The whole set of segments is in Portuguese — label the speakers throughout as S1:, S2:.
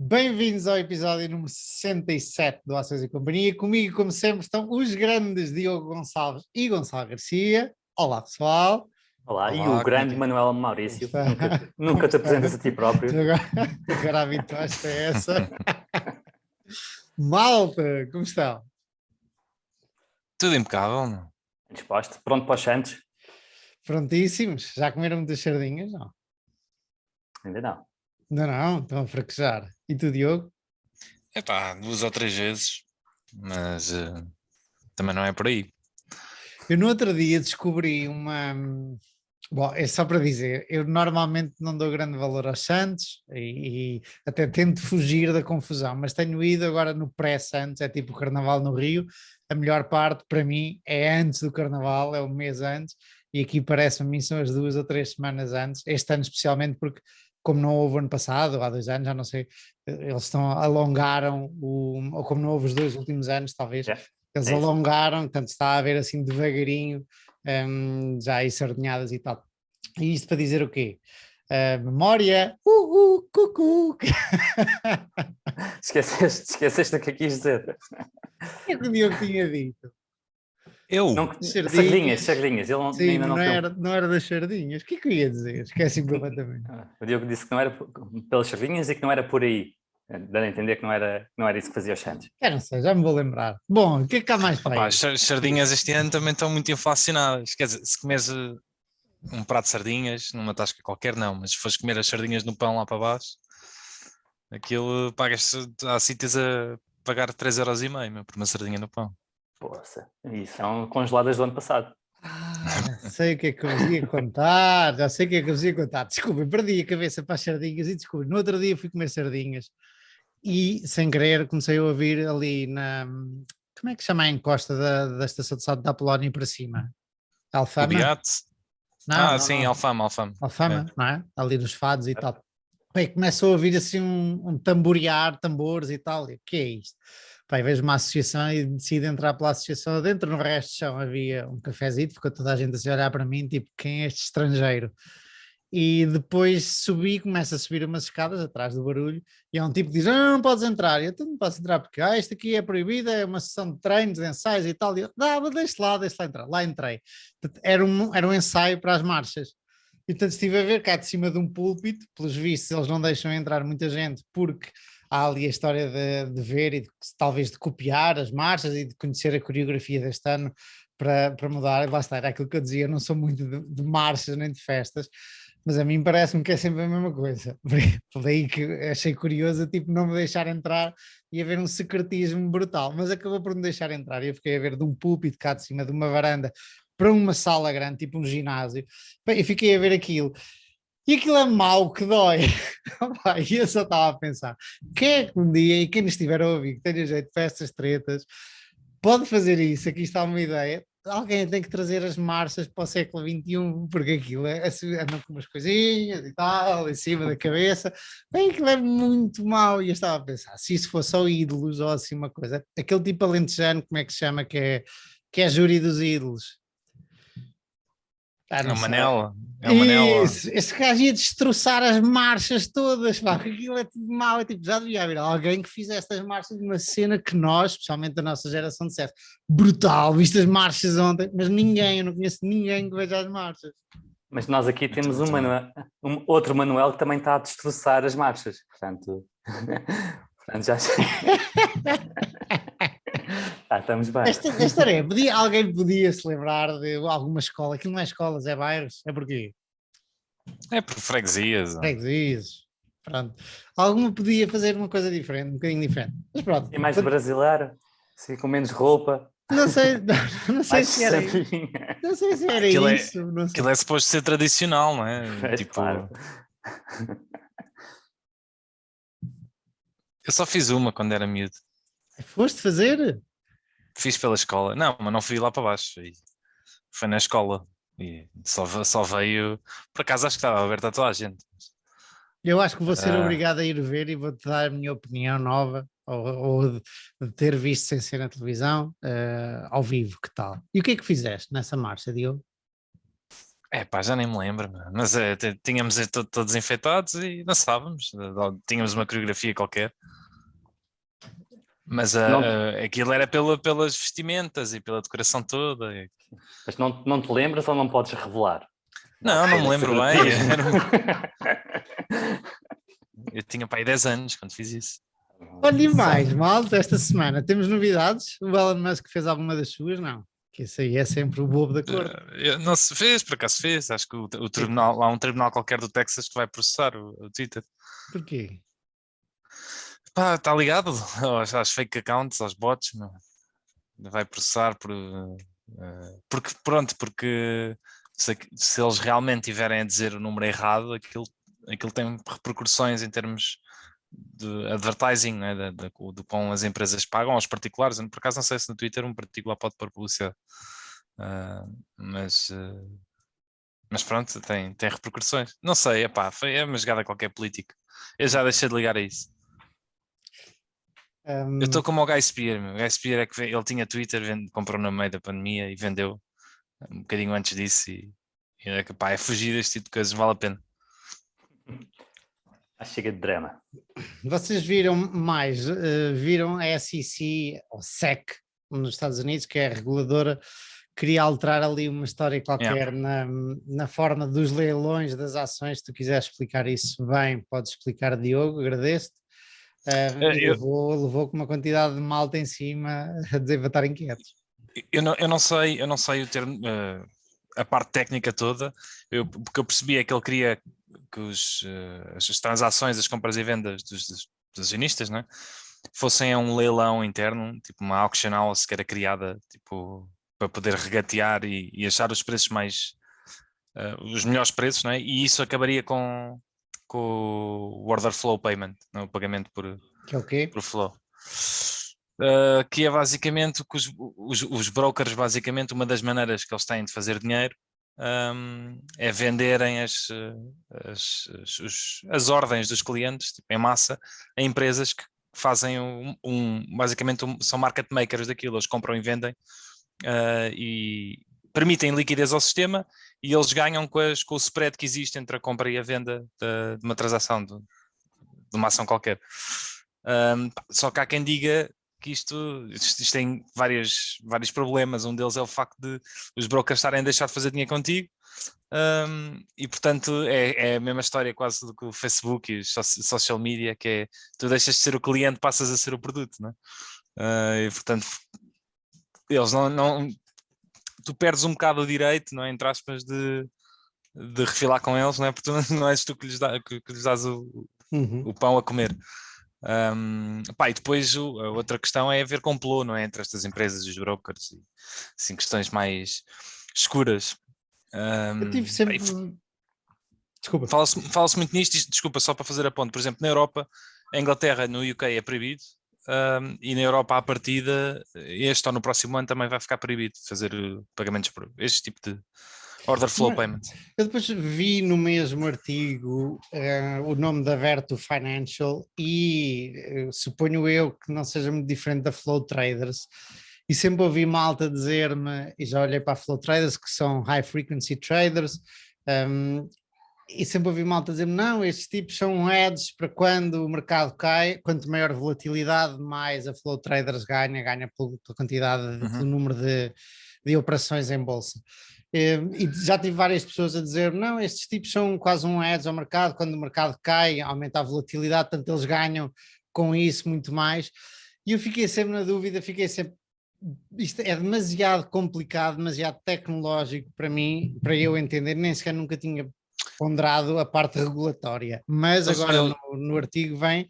S1: Bem-vindos ao episódio número 67 do Ações e Companhia. Comigo, como sempre, estão os grandes Diogo Gonçalves e Gonçalo Garcia. Olá, pessoal.
S2: Olá, e o
S3: Olá,
S2: grande Manuel Maurício.
S1: Está?
S2: Nunca te apresentas a ti próprio.
S1: Agora habituaste a essa. Malta, como estão?
S3: Tudo impecável, não?
S2: Disposto, pronto para os Santos?
S1: Prontíssimos? Já comeram muitas sardinhas? Não.
S2: Ainda não.
S1: Ainda não, estão a fraquejar. E tu, Diogo?
S3: Epá, 2 ou 3 vezes, mas também não é por aí.
S1: Eu no outro dia descobri uma... Bom, é só para dizer, eu normalmente não dou grande valor aos Santos e até tento fugir da confusão, mas tenho ido agora no pré-Santos, é tipo o Carnaval no Rio, a melhor parte para mim é antes do Carnaval, é o mês antes, e aqui parece-me a mim são as 2 ou 3 semanas antes, este ano especialmente porque como não houve ano passado, ou há 2 anos, já não sei, eles alongaram, ou como não houve os 2 últimos anos, talvez, eles alongaram, portanto está a haver assim devagarinho, já aí sardinhadas e tal. E isto para dizer o quê? Memória, cucu.
S2: Esqueceste o que é que quis dizer.
S1: O que é que o Diogo tinha dito?
S2: Sardinhas. Ele
S1: Sim,
S2: ainda
S1: não era das sardinhas. O que é que eu ia dizer? Esqueci-me completamente.
S2: O Diogo disse que não era pelas sardinhas e que não era por aí. Dando a entender que não era isso que fazia os Santos.
S1: Não sei, já me vou lembrar. Bom, o que é que há mais para aí?
S3: As sardinhas este ano também estão muito inflacionadas. Quer dizer, se comes um prato de sardinhas numa tasca qualquer, não, mas se fores comer as sardinhas no pão lá para baixo, aquilo pagas, há sítios a pagar 3,5 € por uma sardinha no pão.
S2: Poxa, e são congeladas do ano passado.
S1: Já sei o que é que eu vos ia contar, Desculpem, perdi a cabeça para as sardinhas e desculpem, no outro dia fui comer sardinhas e sem querer comecei a ouvir ali na, como é que chama a encosta da estação de salto da Polónia para cima? Alfama?
S3: Idiate?
S1: Não,
S3: sim,
S1: não.
S3: Alfama.
S1: Alfama, não é? Ali nos fados e tal. Bem, começou a ouvir assim um tamborear, tambores e tal, e o que é isto? Pai, vejo uma associação e decido entrar pela associação adentro, no resto do chão havia um cafezito, ficou toda a gente assim a olhar para mim, tipo, quem é este estrangeiro? E depois começa a subir umas escadas atrás do barulho, e há um tipo que diz, não podes entrar, e eu não posso entrar porque isto aqui é proibido, é uma sessão de treinos, de ensaios e tal, e eu, mas deixa lá entrar, lá entrei. Era um ensaio para as marchas. E portanto estive a ver cá de cima de um púlpito, pelos vistos eles não deixam entrar muita gente porque há ali a história de ver e talvez de copiar as marchas e de conhecer a coreografia deste ano para mudar. Lá está, era aquilo que eu dizia, eu não sou muito de marchas nem de festas, mas a mim parece-me que é sempre a mesma coisa. Por daí que achei curioso, tipo, não me deixar entrar e haver um secretismo brutal, mas acabou por me deixar entrar e eu fiquei a ver de um púlpito cá de cima de uma varanda para uma sala grande, tipo um ginásio, e fiquei a ver aquilo. E aquilo é mau que dói. E eu só estava a pensar, quem é que um dia, e quem estiver a ouvir, que tenha jeito para estas tretas, pode fazer isso, aqui está uma ideia, alguém tem que trazer as marchas para o século XXI, porque aquilo andam com umas coisinhas e tal, em cima da cabeça, bem, aquilo é muito mau, e eu estava a pensar, se isso fosse só ídolos ou assim uma coisa, aquele tipo alentejano, como é que se chama, que é júri dos ídolos.
S3: É uma Manela.
S1: Isso, esse gajo ia destroçar as marchas todas, pá, aquilo é tudo mau, é tipo, já devia haver alguém que fizesse estas marchas de uma cena que nós, especialmente da nossa geração, dissesse, brutal, viste as marchas ontem, mas eu não conheço ninguém que veja as marchas.
S2: Mas nós aqui temos outro Manuel que também está a destroçar as marchas, portanto já estamos bem.
S1: Esta é, alguém podia se lembrar de alguma escola, aquilo não é escolas, é bairros, é porquê?
S3: É por freguesias.
S1: Freguesias, pronto. Alguma podia fazer uma coisa diferente, um bocadinho diferente, mas pronto.
S2: E mais brasileiro, assim, com menos roupa.
S1: Não sei se era isso. Não sei se era isso.
S3: Aquilo é suposto ser tradicional, não é? Tipo,
S2: claro.
S3: Eu só fiz uma quando era miúdo.
S1: Foste fazer?
S3: Fiz pela escola. Não, mas não fui lá para baixo. Foi na escola. E só veio. Por acaso acho que estava aberto a toda a gente.
S1: Eu acho que vou ser obrigado a ir ver e vou-te dar a minha opinião nova, ou de ter visto sem ser na televisão, ao vivo, que tal? E o que é que fizeste nessa marcha, Diogo?
S3: Pá, já nem me lembro, mas tínhamos todos enfeitados e dançávamos, tínhamos uma coreografia qualquer. Mas aquilo era pelas vestimentas e pela decoração toda.
S2: Mas não te lembras ou não podes revelar?
S3: Não me lembro bem.
S2: Secretismo.
S3: Eu tinha para aí 10 anos quando fiz isso.
S1: Olha, e mais, malta, esta semana temos novidades. O Elon Musk fez alguma das suas? Não. Que isso aí é sempre o bobo da corte.
S3: Não se fez, por acaso fez. Acho que o tribunal, há um tribunal qualquer do Texas que vai processar o Twitter.
S1: Porquê?
S3: Pá, está ligado às fake accounts, aos bots, meu. Vai processar porque se eles realmente tiverem a dizer o número errado, aquilo tem repercussões em termos de advertising, né? do quão as empresas pagam aos particulares. Por acaso não sei se no Twitter um particular pode pôr publicidade, mas pronto, tem repercussões. Não sei, é uma jogada a qualquer político. Eu já deixei de ligar a isso. Eu estou como o Guy Spear, meu. O Guy Spear é que ele tinha Twitter, comprou no meio da pandemia e vendeu um bocadinho antes disso e é fugir deste tipo de coisas, vale a pena.
S2: Chega de drama.
S1: Vocês viram mais, viram a SEC, ou SEC, nos Estados Unidos, que é a reguladora, queria alterar ali uma história qualquer na forma dos leilões das ações. Se tu quiseres explicar isso bem, podes explicar, Diogo, agradeço-te. Levou com uma quantidade de malta em cima a dizer para estar inquietos.
S3: Eu não sei o termo, a parte técnica toda, porque eu percebi é que ele queria que as transações, as compras e vendas dos acionistas, né, fossem a um leilão interno, tipo uma auction house que era criada tipo, para poder regatear e achar os preços os melhores preços, né, e isso acabaria com o order flow payment, né, o pagamento por flow. Que é basicamente que os brokers, basicamente, uma das maneiras que eles têm de fazer dinheiro é venderem as ordens dos clientes, tipo, em massa, a empresas que fazem basicamente são market makers daquilo. Eles compram e vendem e permitem liquidez ao sistema e eles ganham com o spread que existe entre a compra e a venda de uma transação, de uma ação qualquer. Só que há quem diga que isto tem vários problemas. Um deles é o facto de os brokers estarem a deixar de fazer dinheiro contigo, e portanto é a mesma história quase do que o Facebook e os social media, que é tu deixas de ser o cliente, passas a ser o produto, não é? E portanto eles não tu perdes um bocado o direito, não é, entre aspas, de refilar com eles, não é? Porque tu não és tu que lhes dás o pão a comer. E depois a outra questão é haver complô, não é, entre estas empresas e os brokers, e assim, questões mais escuras.
S1: Eu tive sempre... Desculpa.
S3: Fala-se muito nisto, desculpa, só para fazer a ponte. Por exemplo, na Europa, a Inglaterra, no UK é proibido, e na Europa à partida, este ou no próximo ano também vai ficar proibido fazer pagamentos por este tipo de order flow payment.
S1: Eu depois vi no mesmo artigo o nome da Vertu Financial e suponho eu que não seja muito diferente da Flow Traders, e sempre ouvi malta dizer-me, e já olhei para a Flow Traders, que são High Frequency Traders, e sempre ouvi malta dizer-me, não, estes tipos são hedges para quando o mercado cai, quanto maior volatilidade, mais a Flow Traders ganha pela quantidade, pelo número de operações em bolsa. E já tive várias pessoas a dizer, não, estes tipos são quase um hedge ao mercado, quando o mercado cai, aumenta a volatilidade, portanto eles ganham com isso muito mais. E eu fiquei sempre na dúvida, isto é demasiado complicado, demasiado tecnológico para mim, para eu entender, nem sequer nunca tinha ponderado a parte regulatória, mas agora no artigo vem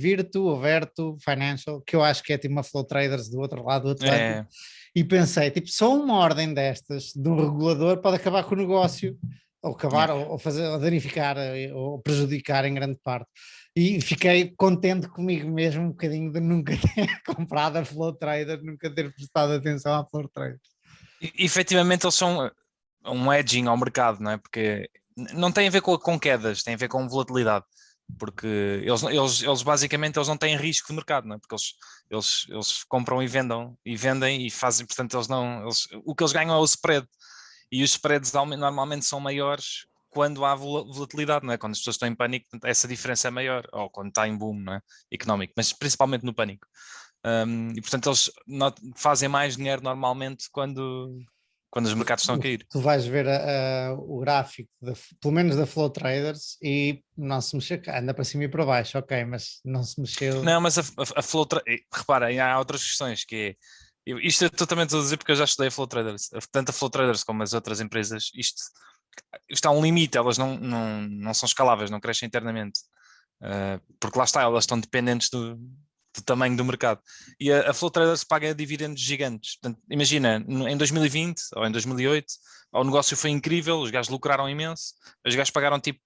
S1: Vertu Financial, que eu acho que é tipo uma Flow Traders do outro lado do Atlântico, e pensei, tipo, só uma ordem destas de um regulador pode acabar com o negócio, ou acabar, ou danificar, ou prejudicar em grande parte. E fiquei contente comigo mesmo um bocadinho de nunca ter comprado a Flow Trader, nunca ter prestado atenção à Flow Trader.
S3: Efetivamente eles são um edging ao mercado, não é? Porque não tem a ver com quedas, tem a ver com volatilidade, porque eles basicamente eles não têm risco de mercado, não é? Porque eles compram e vendem e fazem, portanto o que eles ganham é o spread, e os spreads normalmente são maiores quando há volatilidade, não é? Quando as pessoas estão em pânico, essa diferença é maior, ou quando está em boom, não é? Económico, mas principalmente no pânico. E portanto eles fazem mais dinheiro normalmente quando os mercados estão a cair.
S1: Tu vais ver o gráfico, pelo menos da Flow Traders, e não se mexeu, anda para cima e para baixo, ok, mas não se mexeu.
S3: Não, mas a Flow reparem, há outras questões que é, isto eu totalmente a dizer porque eu já estudei a Flow Traders, tanto a Flow Traders como as outras empresas, isto há um limite, elas não são escaláveis, não crescem internamente, porque lá está, elas estão dependentes do tamanho do mercado. E a Flow Traders paga dividendos gigantes. Portanto, imagina, em 2020 ou em 2008, o negócio foi incrível, os gajos lucraram imenso, os gajos pagaram tipo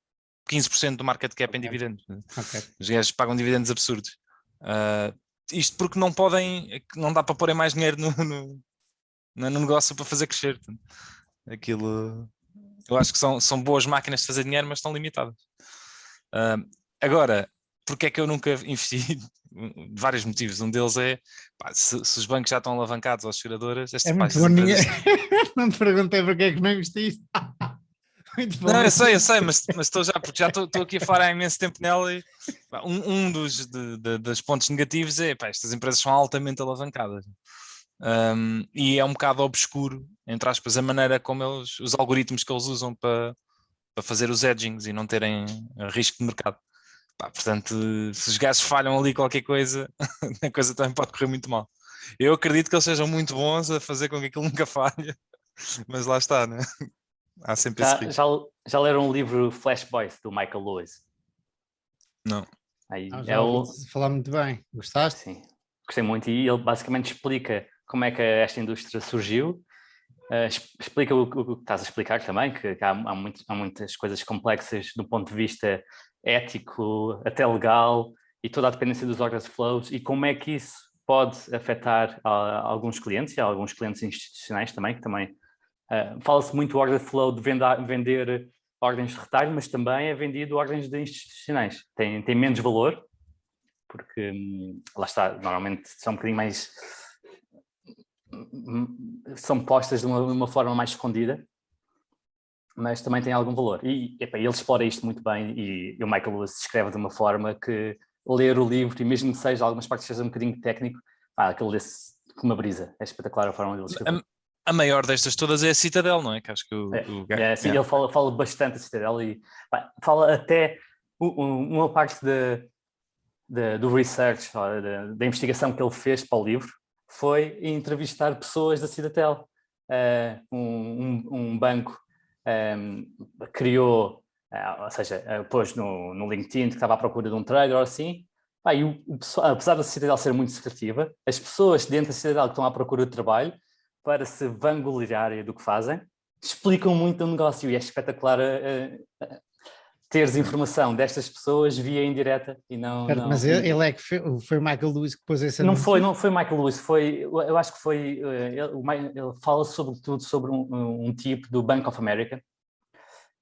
S3: 15% do market cap em dividendos.
S1: Okay.
S3: Os gajos pagam dividendos absurdos. Isto porque não dá para porem mais dinheiro no negócio para fazer crescer. Aquilo, eu acho que são boas máquinas de fazer dinheiro, mas estão limitadas. Agora, porque é que eu nunca investi? De vários motivos. Um deles é, se os bancos já estão alavancados, ou as seguradoras...
S1: Muito bom, não te perguntei porque é que não investiste. Muito bom.
S3: Não, eu sei, mas estou já, porque já estou aqui a falar há imenso tempo nela e um dos pontos negativos é, estas empresas são altamente alavancadas. E é um bocado obscuro, entre aspas, a maneira como os algoritmos que eles usam para fazer os edgings e não terem risco de mercado. Portanto, se os gajos falham ali qualquer coisa, a coisa também pode correr muito mal. Eu acredito que eles sejam muito bons a fazer com que aquilo nunca falhe, mas lá está, né? Há sempre esse risco.
S2: Já leram o livro Flash Boys, do Michael Lewis?
S3: Não.
S1: Já ouvi falar muito bem. Gostaste?
S2: Sim, gostei muito. E ele basicamente explica como é que esta indústria surgiu. Explica o que estás a explicar também, que há muitas coisas complexas do ponto de vista ético, até legal, e toda a dependência dos order flows, e como é que isso pode afetar alguns clientes, e alguns clientes institucionais também, que também fala-se muito do order flow de vender ordens de retalho, mas também é vendido ordens de institucionais. Tem menos valor, porque lá está, normalmente são um bocadinho mais... são postas de uma forma mais escondida, mas também tem algum valor. E ele explora isto muito bem, e o Michael Lewis escreve de uma forma que ler o livro, e mesmo que seja algumas partes seja um bocadinho técnico, aquilo lê-se com uma brisa. É espetacular a forma dele escrever.
S3: A maior destas todas é a Citadel, não é? Que acho que
S2: sim, ele fala bastante da Citadel e fala até uma parte do research, da investigação que ele fez para o livro, foi entrevistar pessoas da Citadel. Um banco criou, ou seja, pôs no LinkedIn que estava à procura de um trader ou assim, apesar da Citadel ser muito secretiva, as pessoas dentro da Citadel que estão à procura de trabalho, para se vangloriarem do que fazem, explicam muito o negócio, e é espetacular teres informação destas pessoas via indireta e não...
S1: Mas ele é que foi o Michael Lewis que pôs esse
S2: anúncio? Não foi Michael Lewis, eu acho que foi... Ele fala sobretudo sobre um tipo do Bank of America,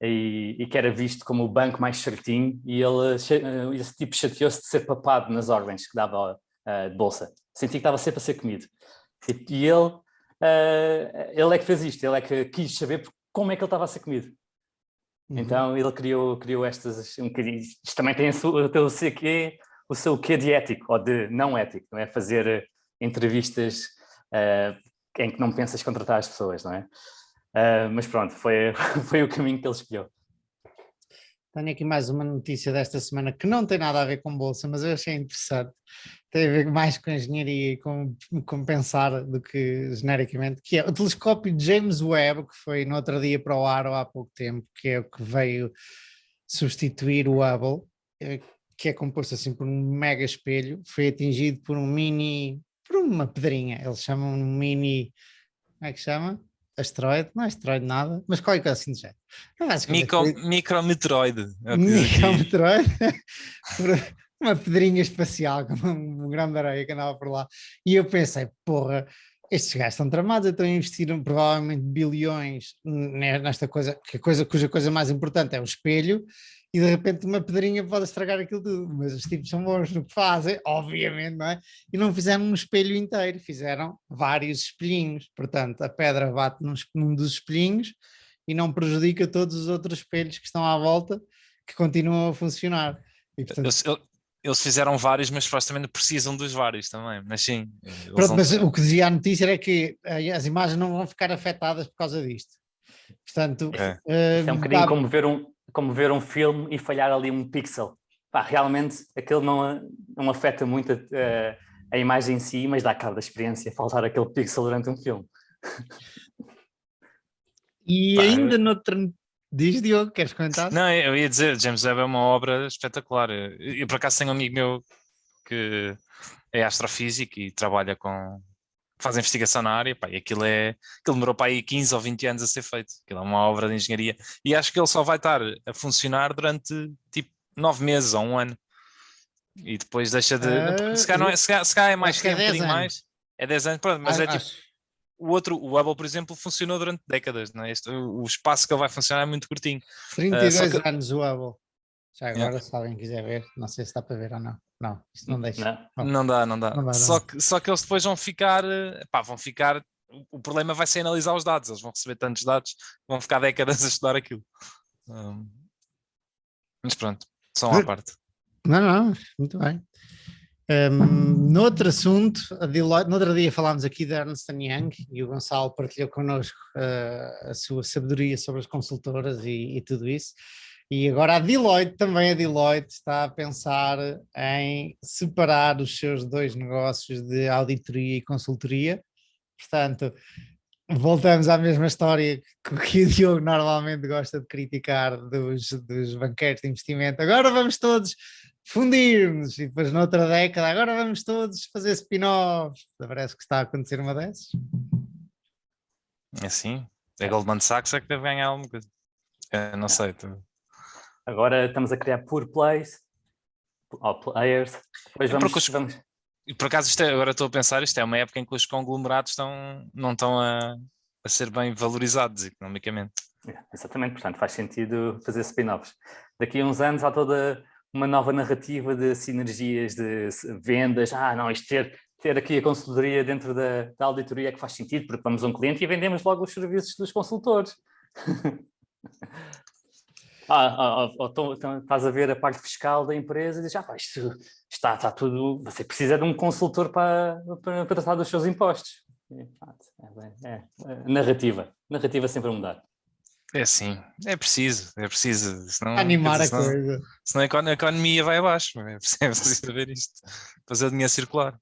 S2: e que era visto como o banco mais certinho, e esse tipo chateou-se de ser papado nas ordens que dava de bolsa. Sentia que estava sempre a ser comido. E ele é que fez isto, ele é que quis saber como é que ele estava a ser comido. Então ele criou estas um bocadinho. Isto também tem o seu quê de ético ou de não ético, não é? Fazer entrevistas em que não pensas contratar as pessoas, não é? Mas pronto, foi o caminho que ele escolheu.
S1: Tenho aqui mais uma notícia desta semana que não tem nada a ver com bolsa, mas eu achei interessante. Tem a ver mais com engenharia e com pensar do que genericamente, que é o telescópio James Webb, que foi no outro dia para o ar ou há pouco tempo, que é o que veio substituir o Hubble, que é composto assim por um mega espelho, foi atingido por uma pedrinha, eles chamam um mini, como é que chama? Asteroide, não é asteroide nada, mas qualquer coisa assim do género.
S3: Micrometeoroide.
S1: Micrometeoroide, uma pedrinha espacial, com um grande areia que andava por lá. E eu pensei, porra, estes gajos estão tramados, então investiram provavelmente bilhões nesta coisa, cuja coisa mais importante é o espelho, e de repente uma pedrinha pode estragar aquilo tudo, mas os tipos são bons no que fazem, obviamente, não é? E não fizeram um espelho inteiro, fizeram vários espelhinhos, portanto a pedra bate num dos espelhinhos e não prejudica todos os outros espelhos que estão à volta, que continuam a funcionar. E, portanto,
S3: eles fizeram vários, mas supostamente precisam dos vários também, mas sim.
S1: pronto, mas o que dizia a notícia era que as imagens não vão ficar afetadas por causa disto. Portanto,
S2: Isso é um bocadinho como ver um filme e falhar ali um pixel. Pá, realmente aquilo não afeta muito a imagem em si, mas dá cabo da experiência faltar aquele pixel durante um filme.
S1: E ainda noutra... Diz, Diogo, queres comentar?
S3: Não, eu ia dizer, James Webb é uma obra espetacular. Eu por acaso tenho um amigo meu que é astrofísico e trabalha faz investigação na área, pá, e aquilo demorou para aí 15 ou 20 anos a ser feito. Aquilo é uma obra de engenharia e acho que ele só vai estar a funcionar durante tipo 9 meses ou um ano. E depois deixa de... se calhar é mais tempo, um bocadinho mais. É 10 anos, pronto, mas é tipo... O Hubble, por exemplo, funcionou durante décadas, não é? O espaço que ele vai funcionar é muito curtinho.
S1: 32 anos o Hubble. Já agora, se alguém quiser ver, não sei se está para ver ou não. Não, isto não deixa.
S3: Não dá. Só que eles depois vão ficar... O problema vai ser analisar os dados. Eles vão receber tantos dados, vão ficar décadas a estudar aquilo. Mas pronto, só uma parte.
S1: Não, muito bem. Noutro assunto, no outro dia falámos aqui da Ernst Young e o Gonçalo partilhou connosco a sua sabedoria sobre as consultoras e tudo isso. E agora a Deloitte está a pensar em separar os seus dois negócios de auditoria e consultoria. Portanto, voltamos à mesma história que o Diogo normalmente gosta de criticar dos banqueiros de investimento. Agora vamos todos fundir-nos e depois noutra década, agora vamos todos fazer spin-offs. Parece que está a acontecer uma dessas.
S3: É assim, a Goldman Sachs é que deve ganhar alguma coisa. Não sei.
S2: Agora estamos a criar pure plays, ou players. Depois vamos...
S3: E por acaso, agora estou a pensar, isto é uma época em que os conglomerados não estão a ser bem valorizados economicamente.
S2: Exatamente, portanto faz sentido fazer spin-offs. Daqui a uns anos há toda uma nova narrativa de sinergias, de vendas. Não, isto ter aqui a consultoria dentro da auditoria é que faz sentido, porque vamos a um cliente e vendemos logo os serviços dos consultores. Estás a ver a parte fiscal da empresa e dizes, isto está tudo, você precisa de um consultor para tratar dos seus impostos. Narrativa sempre a mudar.
S3: É sim, é preciso, senão,
S1: animar a coisa.
S3: Senão a economia vai abaixo, é preciso ver isto, fazer o dinheiro circular.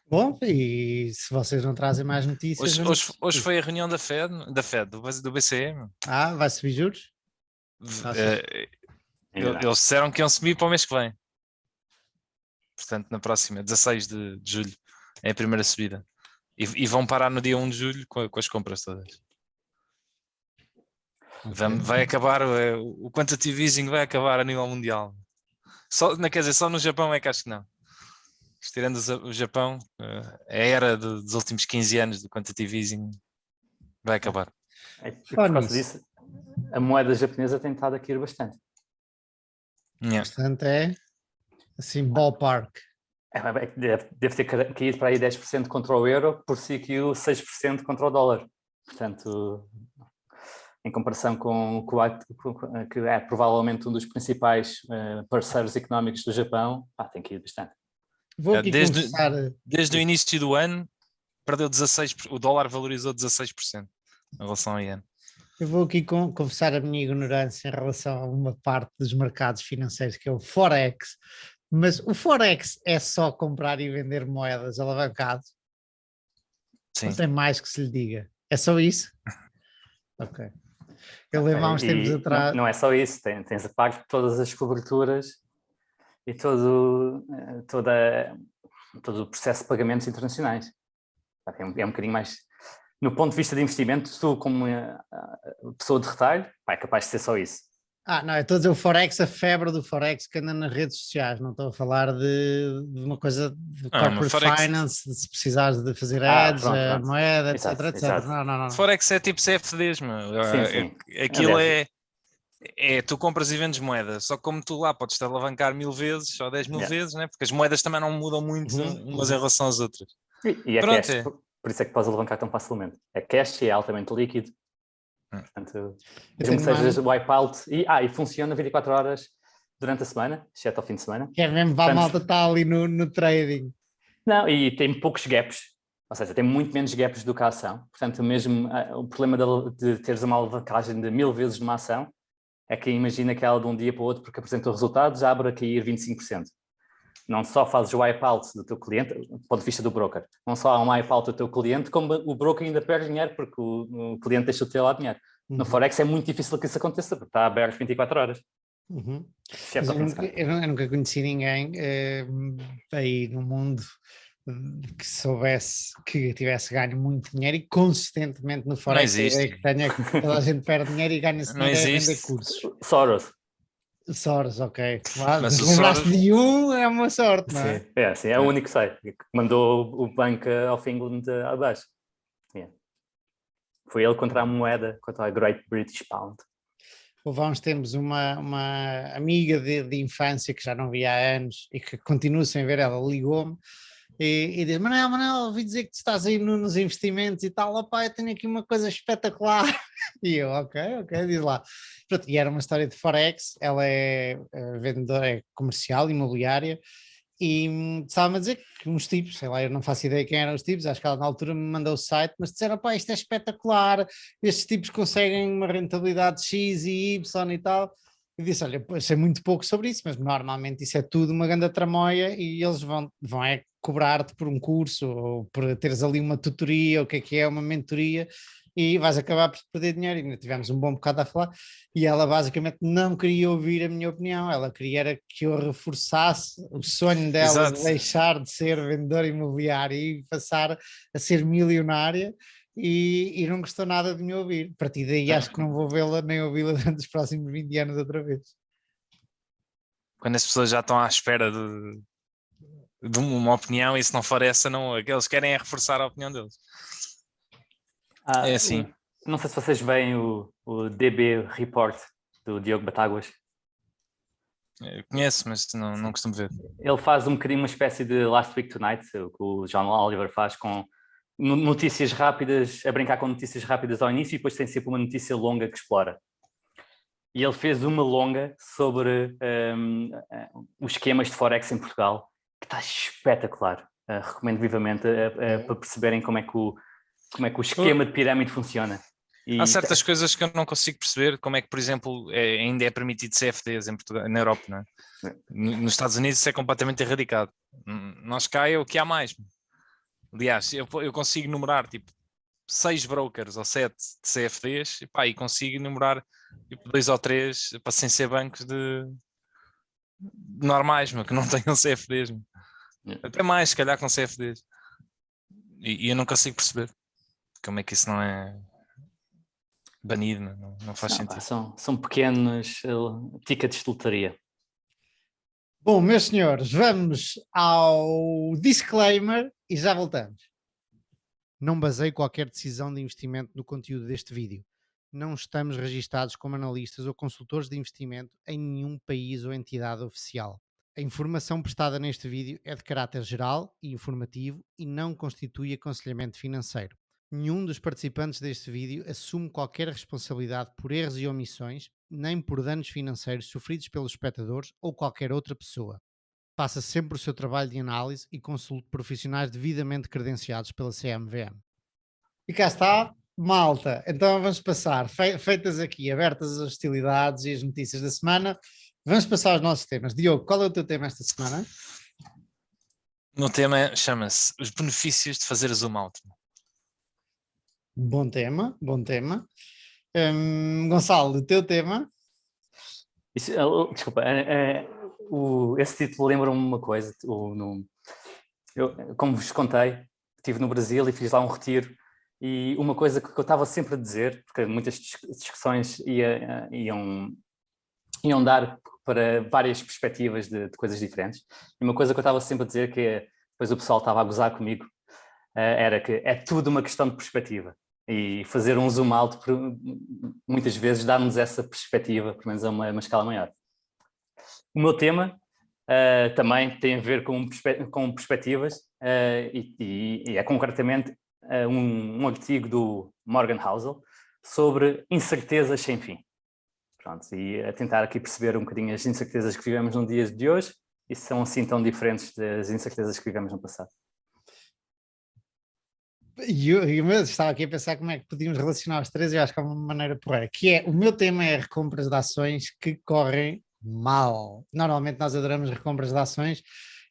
S1: Bom, e se vocês não trazem mais notícias...
S3: Hoje foi a reunião da Fed, do BCE.
S1: Vai subir juros?
S3: Eles disseram que iam subir para o mês que vem. Portanto, na próxima, 16 de julho, é a primeira subida. E vão parar no dia 1 de julho com as compras todas. Vai acabar, o quantitative easing vai acabar a nível mundial. Quer dizer, só no Japão é que acho que não. Tirando o Japão, a era dos últimos 15 anos do quantitative easing vai acabar.
S2: Por causa disso, a moeda japonesa tem estado a cair bastante.
S1: Portanto, é assim, ballpark.
S2: Deve ter caído para aí 10% contra o euro, por si caiu 6% contra o dólar. Portanto, em comparação com o Kuwait, que é provavelmente um dos principais parceiros económicos do Japão, tem caído bastante.
S3: Desde o início do ano, perdeu 16%, o dólar valorizou 16% em relação ao iene.
S1: Eu vou aqui confessar a minha ignorância em relação a uma parte dos mercados financeiros, que é o Forex. Mas o Forex é só comprar e vender moedas alavancado?
S3: Sim.
S1: Não tem mais que se lhe diga. É só isso? Ok. Eu lembro há uns tempos atrás...
S2: Não é só isso. Tens a parte de todas as coberturas e todo o processo de pagamentos internacionais. É um bocadinho mais... No ponto de vista de investimento, tu como pessoa de retalho, é capaz de ser só isso.
S1: Não, eu estou a dizer o Forex, a febre do Forex que anda nas redes sociais, não estou a falar de uma coisa de corporate finance, de se precisares de fazer ads, moeda, etc. Não.
S3: Forex é tipo CFDs, meu.
S2: Sim.
S3: Aquilo é Tu compras e vendes moeda, só que como tu lá podes te alavancar 1000 vezes ou 10.000 vezes, né? Porque as moedas também não mudam muito umas em relação às outras.
S2: E é
S3: Pronto,
S2: cash, por isso é que podes alavancar tão facilmente. É cash e é altamente líquido. Portanto, mesmo que sejas wipeout, e funciona 24 horas durante a semana, exceto ao fim de semana.
S1: Que é mesmo, a malta está ali no trading.
S2: Não, e tem poucos gaps, ou seja, tem muito menos gaps do que a ação. Portanto, mesmo o problema de teres uma alavancagem de 1000 vezes numa ação é que imagina que ela de um dia para o outro, porque apresentou resultados, abre a cair 25%. Não só fazes o wipeout do teu cliente, do ponto de vista do broker, não só há um wipeout do teu cliente, como o broker ainda perde dinheiro porque o cliente deixa de ter lá dinheiro. No Forex é muito difícil que isso aconteça, porque está aberto 24 horas.
S1: Mas eu nunca conheci ninguém aí no mundo que soubesse que tivesse ganho muito dinheiro e consistentemente no Forex. A ideia que tenha que toda a gente perde dinheiro e ganha-se dinheiro a vender cursos. Soros, ok. Mas se lembraste de é uma sorte, não é?
S2: Sim, é o único que sei, que mandou o Bank of England abaixo. Foi ele contra a moeda, contra a Great British Pound.
S1: Houve há uns tempos uma amiga de infância que já não via há anos e que continuo sem ver, ela ligou-me e diz: Manel, ouvi dizer que tu estás aí nos investimentos e tal, opá, eu tenho aqui uma coisa espetacular. E eu, ok, diz lá. Pronto, e era uma história de Forex, ela é vendedora, é comercial, imobiliária, e estava-me a dizer que uns tipos, sei lá, eu não faço ideia quem eram os tipos, acho que ela na altura me mandou o site, mas disseram, pá, isto é espetacular, estes tipos conseguem uma rentabilidade X e Y e tal. E disse, olha, sei muito pouco sobre isso, mas normalmente isso é tudo uma grande tramóia e eles vão cobrar-te por um curso ou por teres ali uma tutoria, o que é uma mentoria, e vais acabar por perder dinheiro. E ainda tivemos um bom bocado a falar, e ela basicamente não queria ouvir a minha opinião, ela queria era que eu reforçasse o sonho dela de deixar de ser vendedora imobiliária e passar a ser milionária, e não gostou nada de me ouvir. A partir daí acho que não vou vê-la nem ouvi-la durante os próximos 20 anos outra vez.
S3: Quando as pessoas já estão à espera de uma opinião, e se não for essa, não, eles querem é reforçar a opinião deles. É assim.
S2: Não sei se vocês veem o DB Report do Diogo Batáguas.
S3: Eu conheço, mas não costumo ver.
S2: Ele faz um bocadinho uma espécie de Last Week Tonight, o que o John Oliver faz com notícias rápidas, a brincar com notícias rápidas ao início e depois tem sempre uma notícia longa que explora. E ele fez uma longa sobre os esquemas de Forex em Portugal, que está espetacular. Recomendo vivamente para perceberem como é que o esquema de pirâmide funciona.
S3: Há certas coisas que eu não consigo perceber, como é que, por exemplo, ainda é permitido CFDs em Portugal, na Europa, não é? Nos Estados Unidos isso é completamente erradicado. Nós cá é o que há mais. Aliás, eu consigo numerar tipo 6 brokers ou 7 de CFDs e consigo numerar tipo 2 ou 3 para sem ser bancos de normais, que não tenham CFDs. Até mais, se calhar, com CFDs. E eu não consigo perceber como é que isso não é banido, não faz sentido.
S2: São pequenos tickets de lotaria.
S1: Bom, meus senhores, vamos ao disclaimer e já voltamos. Não baseio qualquer decisão de investimento no conteúdo deste vídeo. Não estamos registados como analistas ou consultores de investimento em nenhum país ou entidade oficial. A informação prestada neste vídeo é de caráter geral e informativo e não constitui aconselhamento financeiro. Nenhum dos participantes deste vídeo assume qualquer responsabilidade por erros e omissões, nem por danos financeiros sofridos pelos espectadores ou qualquer outra pessoa. Faça sempre o seu trabalho de análise e consulte profissionais devidamente credenciados pela CMVM. E cá está, malta. Então vamos passar, feitas aqui, abertas as hostilidades e as notícias da semana, vamos passar aos nossos temas. Diogo, qual é o teu tema esta semana?
S3: O meu tema chama-se Os benefícios de fazer zoom out.
S1: Bom tema, bom tema. Gonçalo, o teu tema?
S2: Desculpa, esse título lembra-me uma coisa. Eu, como vos contei, estive no Brasil e fiz lá um retiro, e uma coisa que eu estava sempre a dizer, porque muitas discussões iam dar para várias perspectivas de coisas diferentes, e uma coisa que eu estava sempre a dizer, que depois o pessoal estava a gozar comigo, era que é tudo uma questão de perspectiva. E fazer um zoom out muitas vezes dá-nos essa perspectiva, pelo menos a uma escala maior. O meu tema também tem a ver com perspectivas e é concretamente um artigo do Morgan Housel sobre incertezas sem fim. Pronto, e a tentar aqui perceber um bocadinho as incertezas que vivemos no dia de hoje e se são assim tão diferentes das incertezas que vivemos no passado.
S1: E eu estava aqui a pensar como é que podíamos relacionar os três, e eu acho que há uma maneira porreira, que é, o meu tema é recompras de ações que correm mal. Normalmente nós adoramos recompras de ações,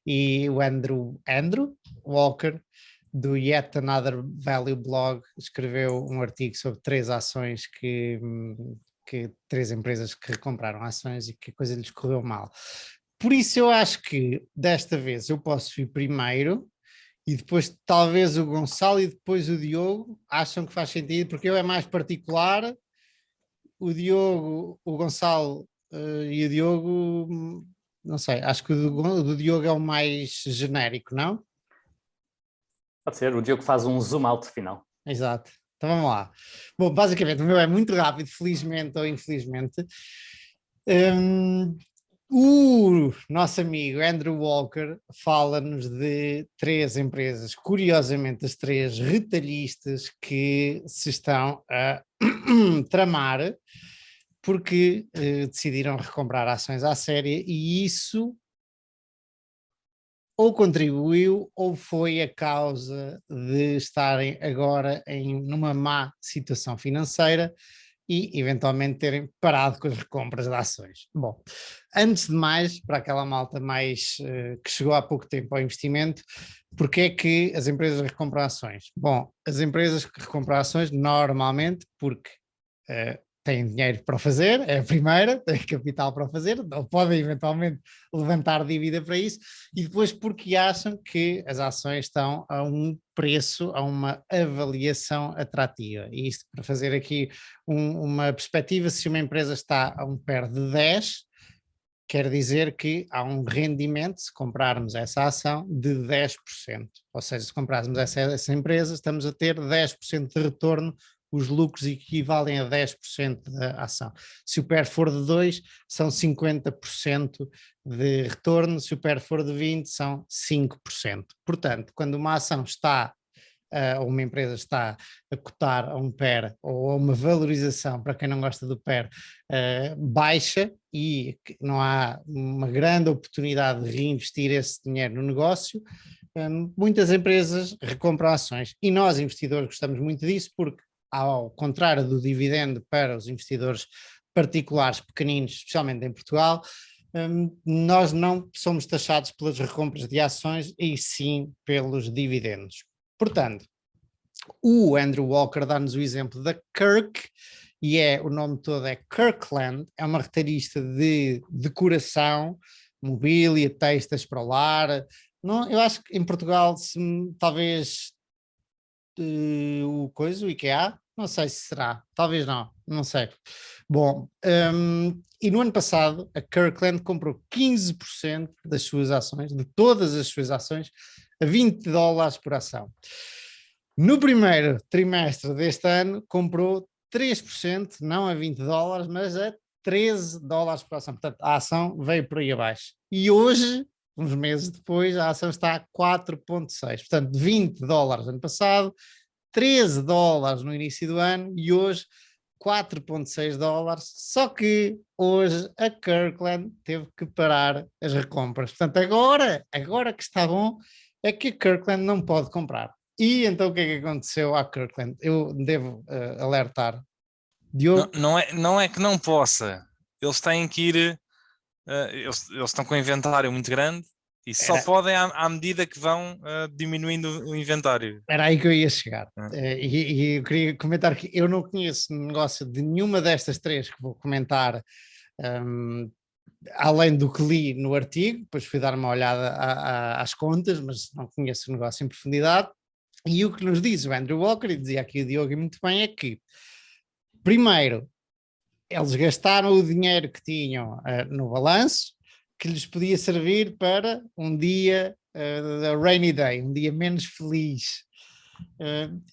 S1: e o Andrew Walker, do Yet Another Value blog, escreveu um artigo sobre 3 ações que 3 empresas que recompraram ações e que a coisa lhes correu mal. Por isso eu acho que desta vez eu posso ir primeiro, e depois talvez o Gonçalo e depois o Diogo acham que faz sentido, porque eu é mais particular, o Gonçalo e o Diogo, não sei, acho que o do Diogo é o mais genérico, não?
S2: Pode ser, o Diogo faz um zoom out final.
S1: Exato, então vamos lá. Bom, basicamente o meu é muito rápido, felizmente ou infelizmente. O nosso amigo Andrew Walker fala-nos de 3 empresas, curiosamente as 3 retalhistas que se estão a tramar porque decidiram recomprar ações à série, e isso ou contribuiu ou foi a causa de estarem agora numa má situação financeira e eventualmente terem parado com as recompras de ações. Bom, antes de mais, para aquela malta mais que chegou há pouco tempo ao investimento, porque é que as empresas recompram ações? Bom, as empresas que recompram ações normalmente porque têm dinheiro para o fazer, é a primeira, têm capital para o fazer, ou podem eventualmente levantar dívida para isso, e depois porque acham que as ações estão a um preço, a uma avaliação atrativa. E isto para fazer aqui uma perspectiva, se uma empresa está a um PER de 10, quer dizer que há um rendimento, se comprarmos essa ação, de 10%. Ou seja, se comprarmos essa empresa, estamos a ter 10% de retorno. Os lucros equivalem a 10% da ação. Se o PER for de 2, são 50% de retorno, se o PER for de 20, são 5%. Portanto, quando uma ação está, ou uma empresa está a cotar a um PER ou a uma valorização, para quem não gosta do PER, baixa, e não há uma grande oportunidade de reinvestir esse dinheiro no negócio, muitas empresas recompram ações. E nós, investidores, gostamos muito disso porque, ao contrário do dividendo para os investidores particulares pequeninos, especialmente em Portugal, nós não somos taxados pelas recompras de ações e sim pelos dividendos. Portanto, o Andrew Walker dá-nos o exemplo da Kirk, e o nome todo é Kirkland, é uma retalhista de decoração, mobília, textas para o lar. Não, eu acho que em Portugal talvez o IKEA, não sei se será, talvez não sei. Bom, e no ano passado a Kirkland comprou 15% das suas ações, de todas as suas ações, a $20 por ação. No primeiro trimestre deste ano comprou 3%, não a $20, mas a $13 por ação. Portanto, a ação veio por aí abaixo. E hoje, uns meses depois, a ação está a 4,6. Portanto, $20 ano passado, $13 no início do ano e hoje $4,6. Só que hoje a Kirkland teve que parar as recompras. Portanto, agora que está bom, é que a Kirkland não pode comprar. E então o que é que aconteceu à Kirkland? Eu devo alertar. Diogo?
S3: Não é que não possa. Eles têm que ir. Eles estão com um inventário muito grande e só podem à medida que vão diminuindo o inventário.
S1: Era aí que eu ia chegar. E eu queria comentar que eu não conheço negócio de nenhuma destas 3 que vou comentar, além do que li no artigo. Depois fui dar uma olhada às contas, mas não conheço o negócio em profundidade. E o que nos diz o Andrew Walker, e dizia aqui o Diogo muito bem, é que, primeiro, eles gastaram o dinheiro que tinham no balanço, que lhes podia servir para um dia rainy day, um dia menos feliz.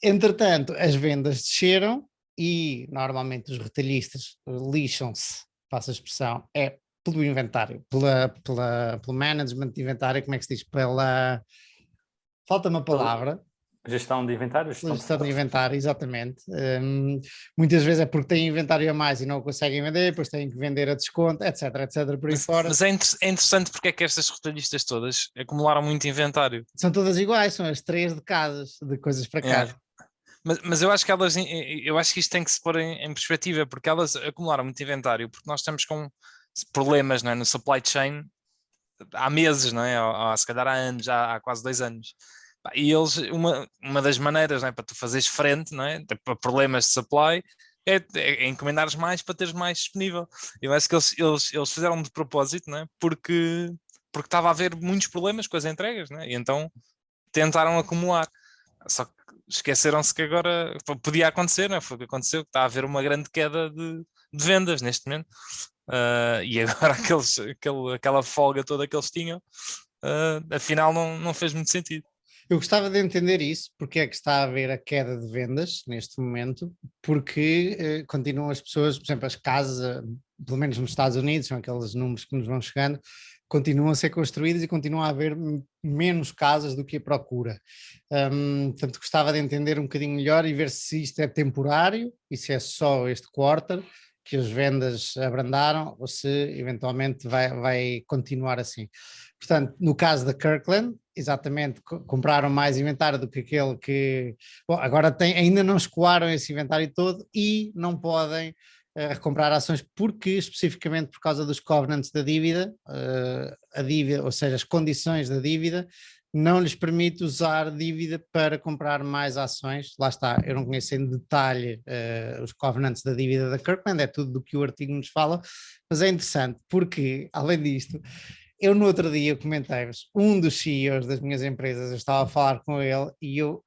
S1: Entretanto, as vendas desceram e normalmente os retalhistas lixam-se, passo a expressão, pelo inventário, pelo management de inventário, como é que se diz? Falta uma palavra.
S2: Gestão de inventário, gestão
S1: Gestão de
S2: de
S1: inventário, exatamente. Muitas vezes é porque têm inventário a mais e não o conseguem vender, depois têm que vender a desconto, etc, etc, por aí fora.
S3: Mas é interessante porque é que estas retalhistas todas acumularam muito inventário.
S1: São todas iguais, são as 3 de casas, de coisas para casa.
S3: Mas eu acho que eu acho que isto tem que se pôr em perspectiva, porque elas acumularam muito inventário, porque nós estamos com problemas, não é, no supply chain há meses, não é? Se calhar há anos, já há quase 2 anos. E eles, uma das maneiras, não é, para tu fazeres frente, não é, para problemas de supply, é encomendares mais para teres mais disponível. Eu acho que eles fizeram de propósito, não é? Porque estava a haver muitos problemas com as entregas, não é? E então tentaram acumular. Só que esqueceram-se que agora podia acontecer, não é? Foi o que aconteceu, que está a haver uma grande queda de vendas neste momento. E agora aquela folga toda que eles tinham, afinal não fez muito sentido.
S1: Eu gostava de entender isso, porque é que está a haver a queda de vendas neste momento, porque continuam as pessoas, por exemplo, as casas, pelo menos nos Estados Unidos, são aqueles números que nos vão chegando, continuam a ser construídas e continua a haver menos casas do que a procura. Portanto, gostava de entender um bocadinho melhor e ver se isto é temporário e se é só este quarter que as vendas abrandaram ou se eventualmente vai continuar assim. Portanto, no caso da Kirkland, exatamente, compraram mais inventário do que aquele que... Bom, agora ainda não escoaram esse inventário todo e não podem recomprar ações porque, especificamente por causa dos covenants da dívida, a dívida, ou seja, as condições da dívida, não lhes permite usar dívida para comprar mais ações. Lá está, eu não conheço em detalhe os covenants da dívida da Kirkland, é tudo do que o artigo nos fala, mas é interessante porque, além disto, eu no outro dia comentei-vos, um dos CEOs das minhas empresas, eu estava a falar com ele e eu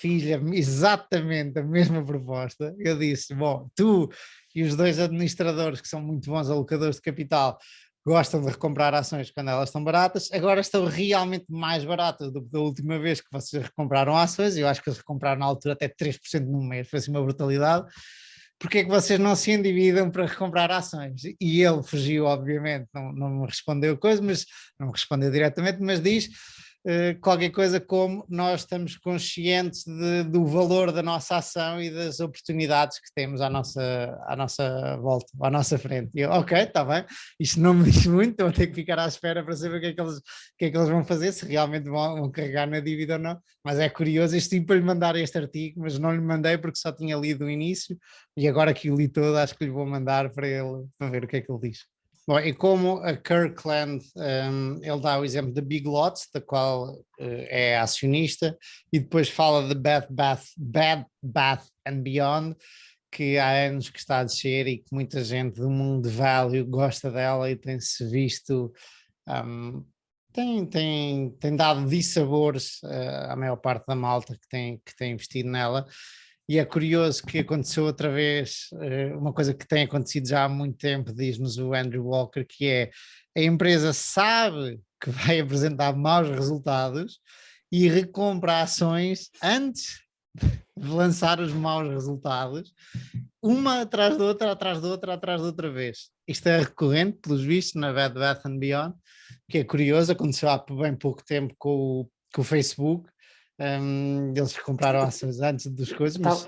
S1: fiz-lhe exatamente a mesma proposta. Eu disse, bom, tu e os 2 administradores que são muito bons alocadores de capital gostam de recomprar ações quando elas estão baratas, agora estão realmente mais baratas do que da última vez que vocês recompraram ações, e eu acho que eles recompraram na altura até 3% num mês, foi assim uma brutalidade. Porque é que vocês não se endividam para recomprar ações? E ele fugiu, obviamente, não me respondeu coisa, mas não me respondeu diretamente, mas diz qualquer coisa como nós estamos conscientes do valor da nossa ação e das oportunidades que temos à nossa volta, à nossa frente. E eu, ok, está bem, isto não me diz muito, vou ter que ficar à espera para saber o que é que eles vão fazer, se realmente vão carregar na dívida ou não, mas é curioso, estive para lhe mandar este artigo, mas não lhe mandei porque só tinha lido o início, e agora que o li todo, acho que lhe vou mandar para ele, para ver o que é que ele diz. Bom, e como a Kirkland, ele dá o exemplo da Big Lots, da qual é acionista, e depois fala de Bed Bath and Beyond, que há anos que está a descer e que muita gente do mundo de value gosta dela e tem-se visto, tem dado dissabores à maior parte da malta que tem investido nela. E é curioso que aconteceu outra vez, uma coisa que tem acontecido já há muito tempo, diz-nos o Andrew Walker, que é a empresa sabe que vai apresentar maus resultados e recompra ações antes de lançar os maus resultados, uma atrás da outra, atrás da outra, atrás da outra vez. Isto é recorrente, pelos vistos, na Bed Bath & Beyond, que é curioso, aconteceu há bem pouco tempo com o Facebook. Eles compraram ações antes das coisas, mas...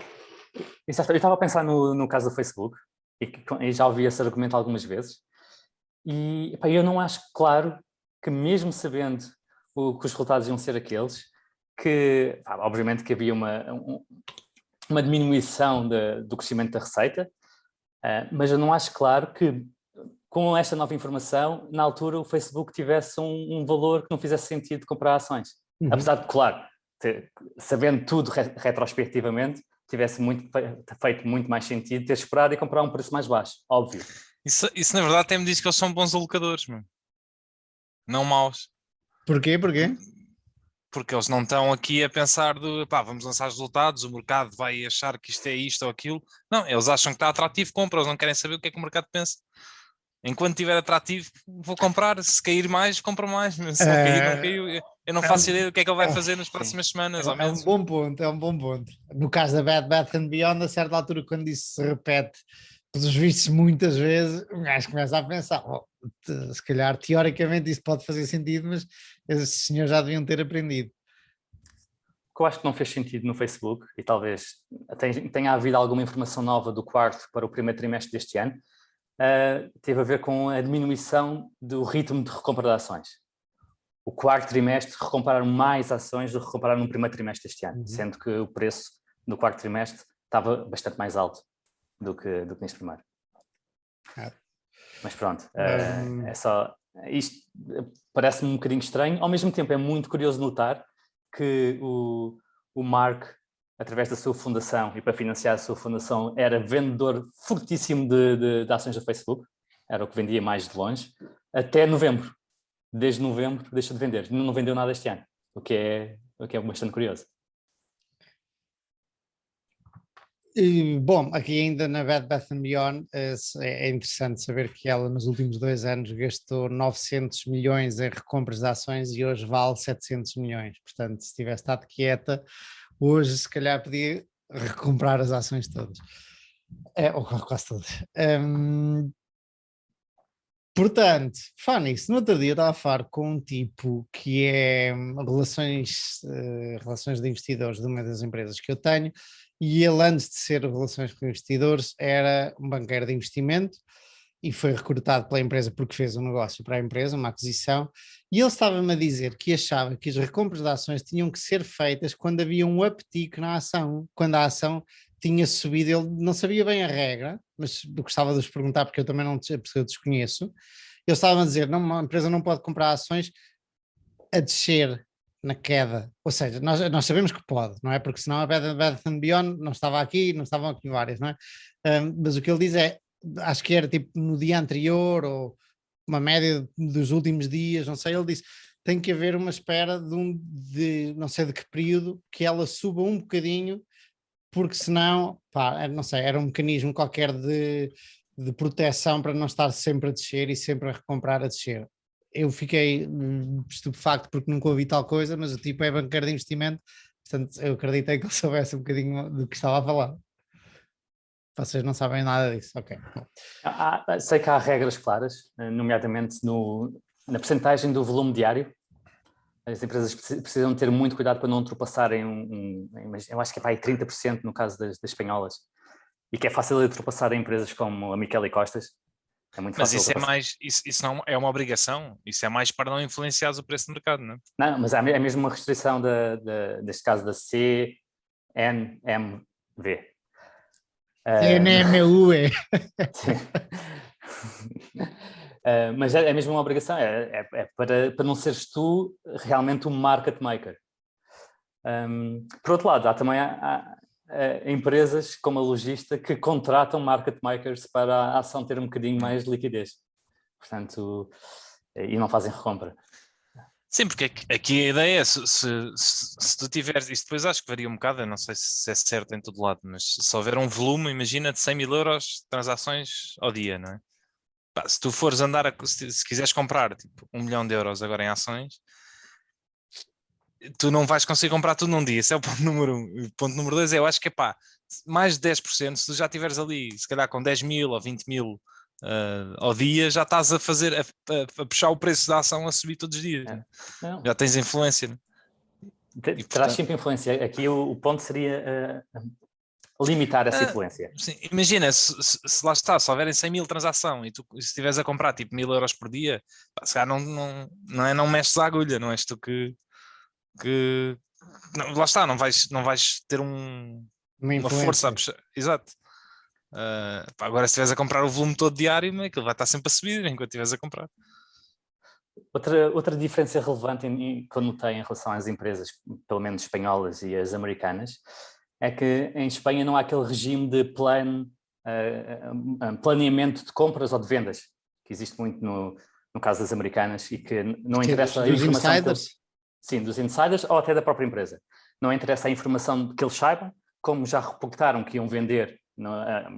S2: Eu estava a pensar no caso do Facebook e já ouvi esse argumento algumas vezes e epá, eu não acho claro que mesmo sabendo que os resultados iam ser aqueles, que obviamente que havia uma diminuição do crescimento da receita, mas eu não acho claro que com esta nova informação, na altura o Facebook tivesse um valor que não fizesse sentido comprar ações. Apesar de, claro, sabendo tudo retrospectivamente, tivesse feito muito mais sentido ter esperado e comprar um preço mais baixo, óbvio.
S3: Isso na verdade até me diz que eles são bons alocadores, meu. Não maus.
S1: Porquê?
S3: Porque eles não estão aqui a pensar vamos lançar os resultados, o mercado vai achar que isto é isto ou aquilo. Não, eles acham que está atrativo, compram, eles não querem saber o que é que o mercado pensa. enquanto estiver atrativo, vou comprar. Se cair mais, compro mais. Mas se não cair, não caiu. Eu não faço ideia do que é que ele vai fazer nas próximas semanas ou
S1: É um
S3: meses.
S1: bom ponto, é um bom ponto. No caso da Bed Bath and Beyond, a certa altura, quando isso se repete, pelos vistos, muitas vezes, um gajo começa a pensar, se calhar, teoricamente, isso pode fazer sentido, mas esses senhores já deviam ter aprendido.
S2: O que eu acho que não fez sentido no Facebook, e talvez tenha havido alguma informação nova do quarto para o primeiro trimestre deste ano, teve a ver com a diminuição do ritmo de recompra de ações. O quarto trimestre recompraram mais ações do que recompraram no primeiro trimestre deste ano, sendo que o preço no quarto trimestre estava bastante mais alto do que neste primeiro. Mas pronto, é só... Isto parece-me um bocadinho estranho, ao mesmo tempo é muito curioso notar que o Mark, através da sua fundação e para financiar a sua fundação, era vendedor fortíssimo de ações do Facebook, era o que vendia mais de longe, até novembro. Desde novembro deixou de vender, não vendeu nada este ano, o que é bastante curioso.
S1: Bom, aqui ainda na Bed Bath & Beyond é interessante saber que ela nos últimos 2 anos gastou 900 milhões em recompras de ações e hoje vale 700 milhões. Portanto, se tivesse estado quieta, hoje se calhar podia recomprar as ações todas. Ou quase todas. Portanto, Fónix, no outro dia eu estava a falar com um tipo que é relações de investidores de uma das empresas que eu tenho, e ele, antes de ser relações com investidores, era um banqueiro de investimento e foi recrutado pela empresa porque fez um negócio para a empresa, uma aquisição, e ele estava-me a dizer que achava que as recompras de ações tinham que ser feitas quando havia um uptick na ação, quando a ação tinha subido. Ele não sabia bem a regra, mas gostava de vos perguntar porque eu também não eu desconheço. Ele estava a dizer, não, uma empresa não pode comprar ações a descer na queda, ou seja, nós sabemos que pode, não é? Porque senão a Bed Bath & Beyond não estava aqui, não estavam aqui várias, não é? Mas o que ele diz é, acho que era tipo no dia anterior ou uma média dos últimos dias, não sei, ele disse, tem que haver uma espera de não sei de que período, que ela suba um bocadinho, porque senão, pá, não sei, era um mecanismo qualquer de proteção para não estar sempre a descer e sempre a recomprar a descer. Eu fiquei estupefacto porque nunca ouvi tal coisa, mas o tipo é banqueiro de investimento, portanto eu acreditei que ele soubesse um bocadinho do que estava a falar. Vocês não sabem nada disso, ok.
S2: Sei que há regras claras, nomeadamente na percentagem do volume diário. As empresas precisam ter muito cuidado para não ultrapassarem eu acho que é para aí 30% no caso das espanholas, e que é fácil de ultrapassar em empresas como a Michel e Costas. É muito fácil.
S3: Mas isso não é uma obrigação, isso é mais para não influenciar o preço do mercado, não é?
S2: Não, mas é mesmo uma restrição neste caso da CNMV.
S1: CNMUE.
S2: Mas é mesmo uma obrigação, é para não seres tu realmente um market maker. Por outro lado, há também empresas como a Logista que contratam market makers para a ação ter um bocadinho mais de liquidez. Portanto, e não fazem recompra.
S3: Sim, porque aqui a ideia é, se tu tiveres, isto depois acho que varia um bocado, eu não sei se é certo em todo lado, mas se houver um volume, imagina, de 100 mil euros de transações ao dia, não é? Pá, se tu fores andar, se quiseres comprar tipo 1 milhão de euros agora em ações, tu não vais conseguir comprar tudo num dia, esse é o ponto número 1. O ponto número 2 é, eu acho que é pá, mais de 10%, se tu já estiveres ali, se calhar com 10 mil ou 20 mil ao dia, já estás a fazer, a puxar o preço da ação a subir todos os dias. Já tens influência. Né?
S2: Terás sempre influência. Aqui o ponto seria limitar essa influência.
S3: Sim. Imagina, se lá está, se houverem 100 mil transação e tu se estiveres a comprar tipo 1000 euros por dia, pá, se calhar não mexes a agulha, não és tu que não, lá está, não vais ter uma força a puxar. Exato. Agora se estiveres a comprar o volume todo diário, aquilo vai estar sempre a subir enquanto estiveres a comprar.
S2: Outra diferença relevante que eu notei em relação às empresas, pelo menos espanholas e as americanas, é que em Espanha não há aquele regime de planeamento de compras ou de vendas, que existe muito no caso das americanas, e que não interessa a informação...
S1: Insiders?
S2: Sim, dos insiders ou até da própria empresa. Não interessa a informação que eles saibam, como já reportaram que iam vender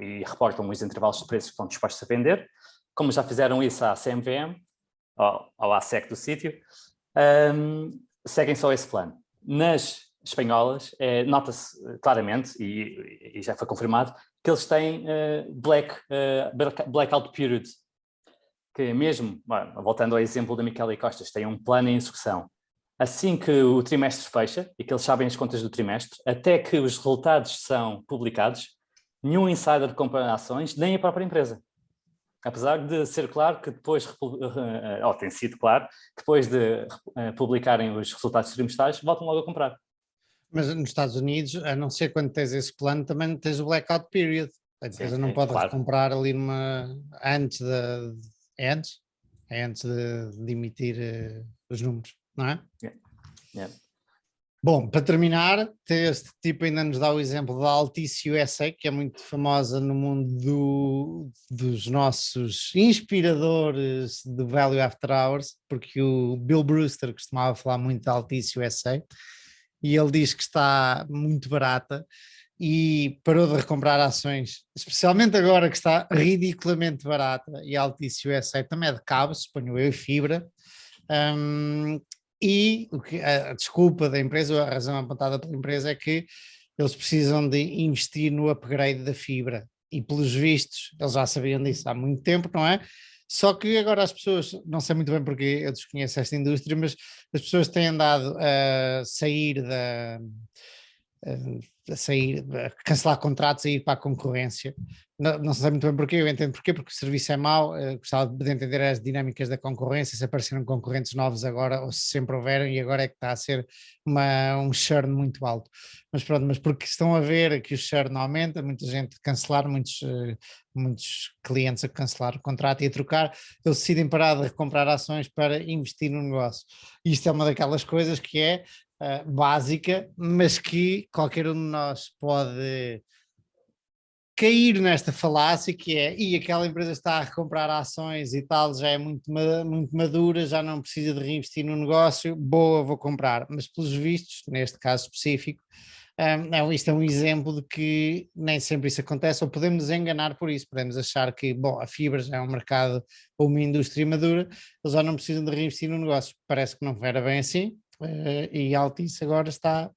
S2: e reportam os intervalos de preços que estão dispostos a vender, como já fizeram isso à CMVM, ou à SEC do sítio, seguem só esse plano. Nas espanholas, nota-se claramente, e já foi confirmado, que eles têm blackout periods, que mesmo, voltando ao exemplo da Michele Costas, tem um plano em execução. Assim que o trimestre fecha, e que eles sabem as contas do trimestre, até que os resultados são publicados, nenhum insider compra ações, nem a própria empresa. Apesar de ser claro que depois, ou tem sido claro, depois de publicarem os resultados trimestrais, voltam logo a comprar.
S1: Mas nos Estados Unidos, a não ser quando tens esse plano, também tens o blackout period. A empresa não pode recomprar ali antes de. É antes de emitir os números, não é?
S2: Yeah.
S1: Bom, para terminar, este tipo ainda nos dá o exemplo da Altice USA, que é muito famosa no mundo dos nossos inspiradores de Value After Hours, porque o Bill Brewster costumava falar muito da Altice USA, e ele diz que está muito barata e parou de recomprar ações, especialmente agora que está ridiculamente barata, e a Altice USA também é de cabo, suponho eu, e fibra. E a desculpa da empresa, a razão apontada pela empresa é que eles precisam de investir no upgrade da fibra, e pelos vistos, eles já sabiam disso há muito tempo, não é? Só que agora as pessoas, não sei muito bem porque eu desconheço esta indústria, mas as pessoas têm andado a sair a cancelar contratos, a ir para a concorrência. Não sei muito bem porquê, eu entendo porquê, porque o serviço é mau, gostava de entender as dinâmicas da concorrência, se apareceram concorrentes novos agora, ou se sempre houveram, e agora é que está a ser um churn muito alto. Mas pronto, mas porque estão a ver que o churn aumenta, muita gente a cancelar, muitos clientes a cancelar o contrato e a trocar, eles decidem parar de comprar ações para investir no negócio. E isto é uma daquelas coisas que é básica, mas que qualquer um de nós pode cair nesta falácia, que é, e aquela empresa está a recomprar ações e tal, já é muito madura, já não precisa de reinvestir no negócio, boa, vou comprar. Mas pelos vistos, neste caso específico, isto é um exemplo de que nem sempre isso acontece, ou podemos nos enganar por isso, podemos achar que, bom, a fibra já é um mercado ou uma indústria madura, eles já não precisam de reinvestir no negócio. Parece que não era bem assim, e a Altice agora está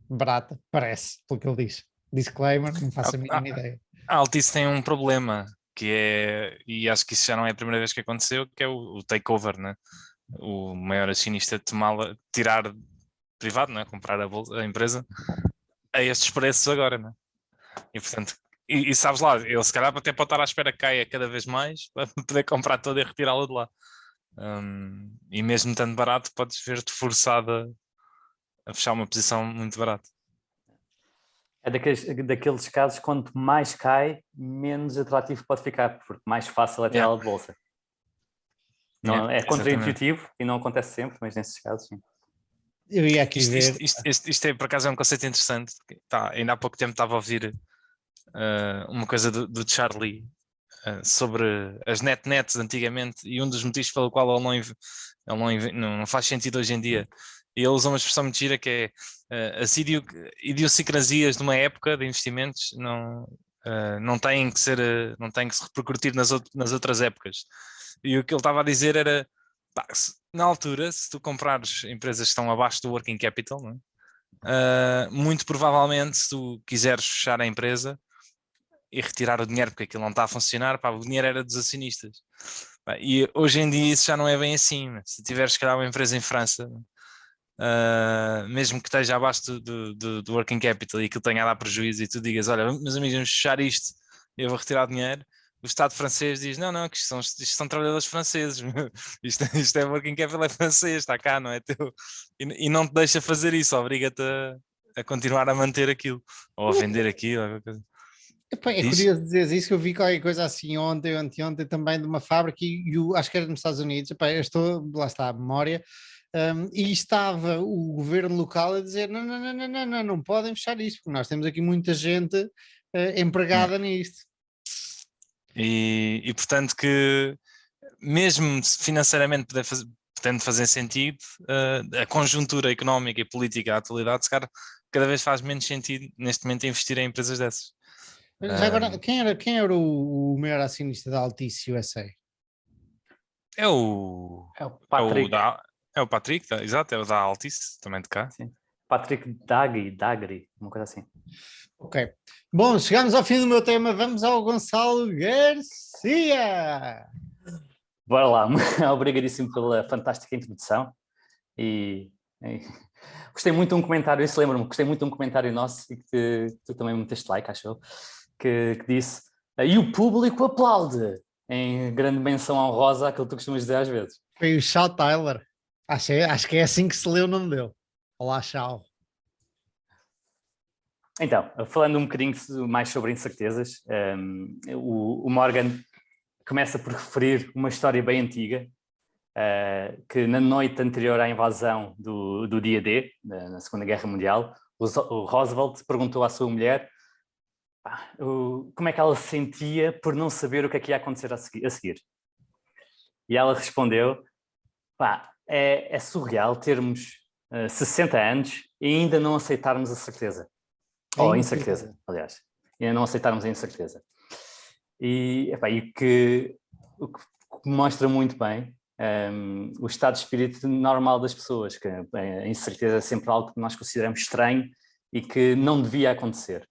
S1: barata, parece, pelo que ele diz. Disclaimer, não faço a mínima ideia.
S3: A Altice tem um problema, que é, e acho que isso já não é a primeira vez que aconteceu, que é o takeover, né? O maior acionista tirar privado, né? Comprar a empresa a estes preços agora, né? E portanto, e sabes lá, ele se calhar até pode estar à espera que caia cada vez mais para poder comprar toda e retirá-la de lá. E mesmo tanto barato, podes ver-te forçada a fechar uma posição muito barata.
S2: É daqueles casos, quanto mais cai, menos atrativo pode ficar, porque mais fácil é tirá-la de bolsa. Não, é contraintuitivo e não acontece sempre, mas nesses casos sim.
S1: Eu ia aqui ver.
S3: Isto é, por acaso, é um conceito interessante. Ainda há pouco tempo estava a ouvir uma coisa do Charlie sobre as netnets antigamente, e um dos motivos pelo qual ele não faz sentido hoje em dia. E ele usa uma expressão muito gira que é as idiosincrasias de uma época de investimentos não têm que se repercutir nas outras épocas. E o que ele estava a dizer era, na altura, se tu comprares empresas que estão abaixo do working capital, não é? Muito provavelmente, se tu quiseres fechar a empresa e retirar o dinheiro porque aquilo não está a funcionar, o dinheiro era dos acionistas. E hoje em dia isso já não é bem assim. Se tiveres, se calhar, uma empresa em França, mesmo que esteja abaixo do working capital e aquilo tenha a dar prejuízo, e tu digas, olha, meus amigos, vamos fechar isto, eu vou retirar o dinheiro, o Estado francês diz, não, que isto são trabalhadores franceses, isto é working capital, é francês, está cá, não é teu, e não te deixa fazer isso, obriga-te a continuar a manter aquilo, ou a vender aquilo.
S1: É curioso dizer isso, que eu vi qualquer coisa assim ontem, anteontem também, de uma fábrica, e acho que era nos Estados Unidos, lá está a memória, e estava o governo local a dizer, não podem fechar isto, porque nós temos aqui muita gente empregada nisto.
S3: E portanto que, mesmo financeiramente podendo fazer sentido, a conjuntura económica e política da atualidade, se calhar, cada vez faz menos sentido neste momento investir em empresas dessas.
S1: Já agora, quem era o maior acionista da Altice USA?
S3: É o,
S2: É o Patrick,
S3: é o Patrick, exato, é o da Altice, também de cá.
S2: sim. Patrick Dagri, uma coisa assim.
S1: Ok. Bom, chegamos ao fim do meu tema. Vamos ao Gonçalo Garcia.
S2: Bora lá, obrigadíssimo pela fantástica introdução e gostei muito de um comentário, isso lembra-me, gostei muito de um comentário nosso e que tu também meteste like, acho eu, que disse, e o público aplaude, em grande menção honrosa àquilo que tu costumas dizer às vezes.
S1: Foi o Shaw Tyler. Acho que é assim que se lê o nome dele. Olá, Shaw.
S2: Então, falando um bocadinho mais sobre incertezas, o Morgan começa por referir uma história bem antiga, que na noite anterior à invasão do dia D, na Segunda Guerra Mundial, o Roosevelt perguntou à sua mulher como é que ela se sentia por não saber o que é que ia acontecer a seguir. E ela respondeu, é surreal termos 60 anos e ainda não aceitarmos a certeza. Ou a incerteza, aliás. Ainda não aceitarmos a incerteza. E o que mostra muito bem o estado de espírito normal das pessoas, que a incerteza é sempre algo que nós consideramos estranho e que não devia acontecer.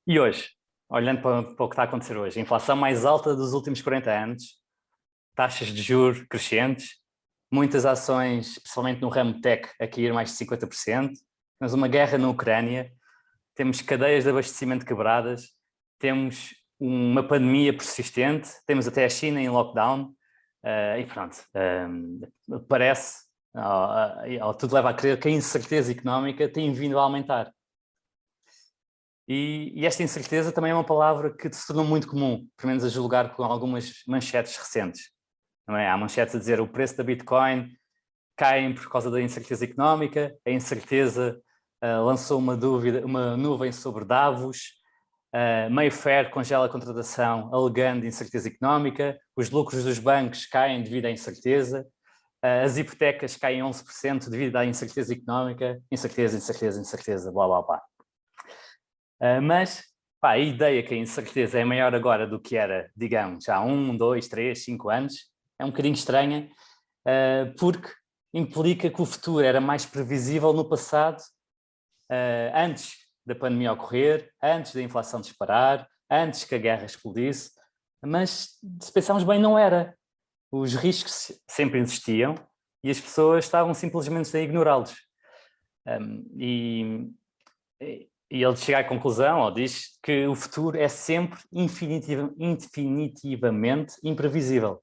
S2: E hoje, olhando para o que está a acontecer hoje, a inflação mais alta dos últimos 40 anos, taxas de juros crescentes, muitas ações, especialmente no ramo tech, a cair mais de 50%, temos uma guerra na Ucrânia, temos cadeias de abastecimento quebradas, temos uma pandemia persistente, temos até a China em lockdown, e pronto, parece, tudo leva a crer que a incerteza económica tem vindo a aumentar. E esta incerteza também é uma palavra que se tornou muito comum, pelo menos a julgar com algumas manchetes recentes. Não é? Há manchetes a dizer o preço da Bitcoin cai por causa da incerteza económica, a incerteza lançou uma nuvem sobre Davos, Mayfair congela a contratação alegando incerteza económica, os lucros dos bancos caem devido à incerteza, as hipotecas caem 11% devido à incerteza económica, incerteza, blá blá blá. Mas a ideia que a incerteza é maior agora do que era, digamos, há 1, 2, 3, 5 anos, é um bocadinho estranha, porque implica que o futuro era mais previsível no passado, antes da pandemia ocorrer, antes da inflação disparar, antes que a guerra explodisse, mas se pensarmos bem não era. Os riscos sempre existiam e as pessoas estavam simplesmente a ignorá-los. E ele chega à conclusão, ou diz, que o futuro é sempre infinitivamente imprevisível,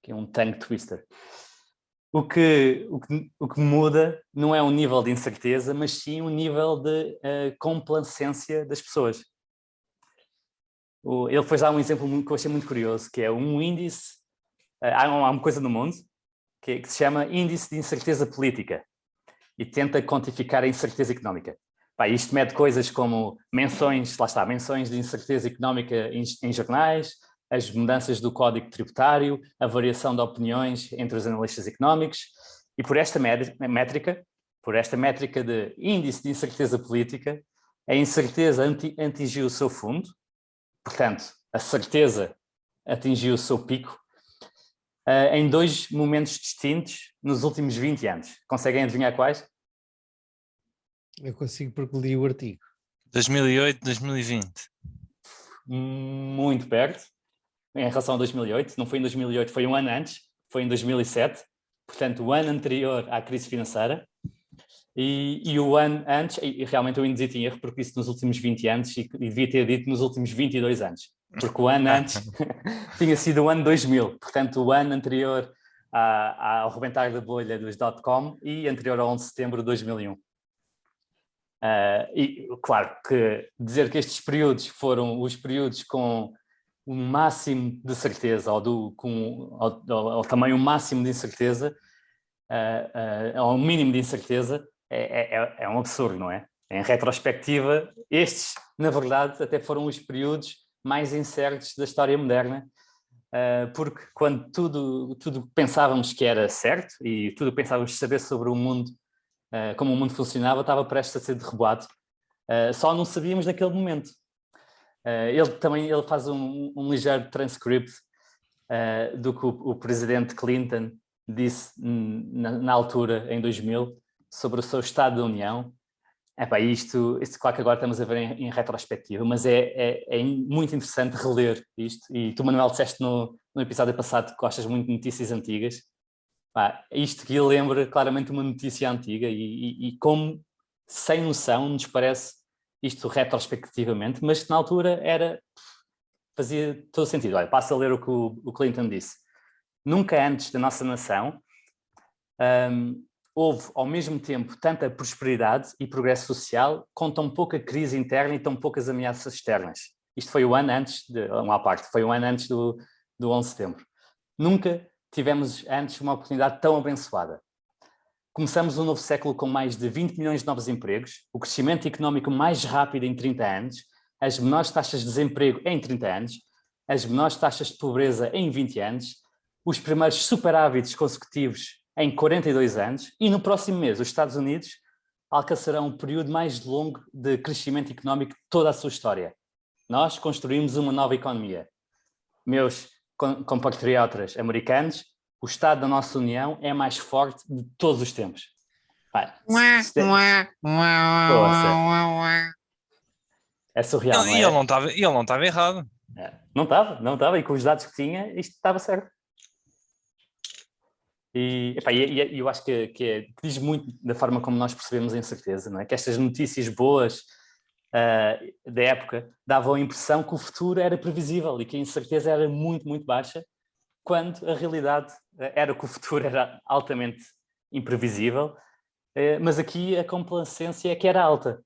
S2: que é um tongue twister. O que muda não é um nível de incerteza, mas sim um nível de complacência das pessoas. Ele depois dá um exemplo que eu achei muito curioso, que é um índice, há uma coisa no mundo que se chama índice de incerteza política e tenta quantificar a incerteza económica. Isto mede coisas como menções de incerteza económica em jornais, as mudanças do código tributário, a variação de opiniões entre os analistas económicos, e por esta métrica de índice de incerteza política, a incerteza atingiu o seu fundo, portanto, a certeza atingiu o seu pico, em 2 momentos distintos nos últimos 20 anos. Conseguem adivinhar quais?
S1: Eu consigo porque li o artigo.
S3: 2008, 2020.
S2: Muito perto. Em relação a 2008, não foi em 2008, foi um ano antes, foi em 2007, portanto o ano anterior à crise financeira, e o ano antes, e realmente eu induzi em erro porque disse nos últimos 20 anos e devia ter dito nos últimos 22 anos, porque o ano antes tinha sido o ano 2000, portanto o ano anterior ao rebentar da bolha dos .com e anterior ao 11 de setembro de 2001. E claro que dizer que estes períodos foram os períodos com o máximo de certeza ou também o máximo de incerteza, ou o mínimo de incerteza, é um absurdo, não é? Em retrospectiva, estes, na verdade, até foram os períodos mais incertos da história moderna, porque quando tudo pensávamos que era certo e tudo pensávamos saber sobre o mundo, como o mundo funcionava, estava prestes a ser derrubado. Só não sabíamos naquele momento. Ele faz um ligeiro transcript do que o presidente Clinton disse na altura, em 2000, sobre o seu Estado da União. Isto claro que agora estamos a ver em retrospectiva, mas é muito interessante reler isto. E tu, Manuel, disseste no episódio passado que gostas muito de notícias antigas. Isto que lembra claramente uma notícia antiga e como, sem noção, nos parece isto retrospectivamente, mas que na altura fazia todo sentido. Olha, passo a ler o que o Clinton disse. Nunca antes da nossa nação houve ao mesmo tempo tanta prosperidade e progresso social com tão pouca crise interna e tão poucas ameaças externas. Isto foi o ano antes, foi o ano antes do 11 de setembro. Nunca tivemos antes uma oportunidade tão abençoada. Começamos um novo século com mais de 20 milhões de novos empregos, o crescimento económico mais rápido em 30 anos, as menores taxas de desemprego em 30 anos, as menores taxas de pobreza em 20 anos, os primeiros superávites consecutivos em 42 anos, e no próximo mês os Estados Unidos alcançarão o período mais longo de crescimento económico de toda a sua história. Nós construímos uma nova economia. Meus compatriotas americanos, o Estado da nossa União é mais forte de todos os tempos. É surreal, não é?
S3: E ele não estava errado.
S2: Não estava, e com os dados que tinha, isto estava certo. E eu acho que diz muito da forma como nós percebemos a incerteza, não é? Que estas notícias boas da época davam a impressão que o futuro era previsível e que a incerteza era muito, muito baixa, quando a realidade era que o futuro era altamente imprevisível, mas aqui a complacência é que era alta.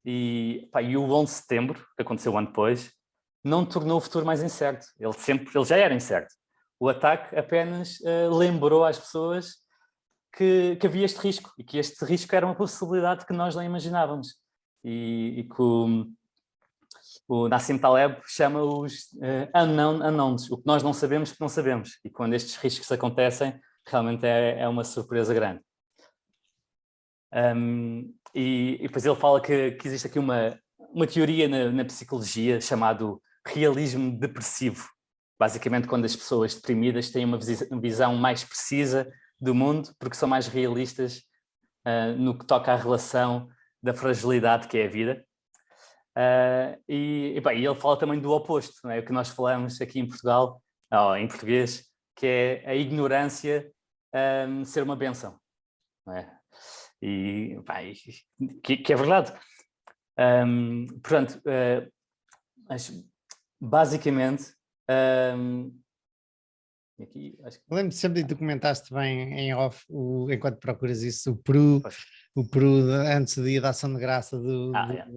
S2: E o 11 de setembro, que aconteceu um ano depois, não tornou o futuro mais incerto. Ele já era incerto. O ataque apenas lembrou às pessoas que havia este risco e que este risco era uma possibilidade que nós não imaginávamos. E que o Nassim Taleb chama os unknown unknowns, o que nós não sabemos que não sabemos. E quando estes riscos acontecem, realmente é uma surpresa grande. E depois ele fala que existe aqui uma teoria na psicologia chamado realismo depressivo. Basicamente, quando as pessoas deprimidas têm uma visão mais precisa do mundo, porque são mais realistas no que toca à relação da fragilidade que é a vida. E ele fala também do oposto, não é? O que nós falamos aqui em Portugal, em português, que é a ignorância ser uma bênção, não é? E que é verdade. Portanto, mas basicamente aqui, acho que...
S1: Lembro-me sempre de documentaste bem em off, enquanto procuras isso, o Peru antes do dia da ação de graça do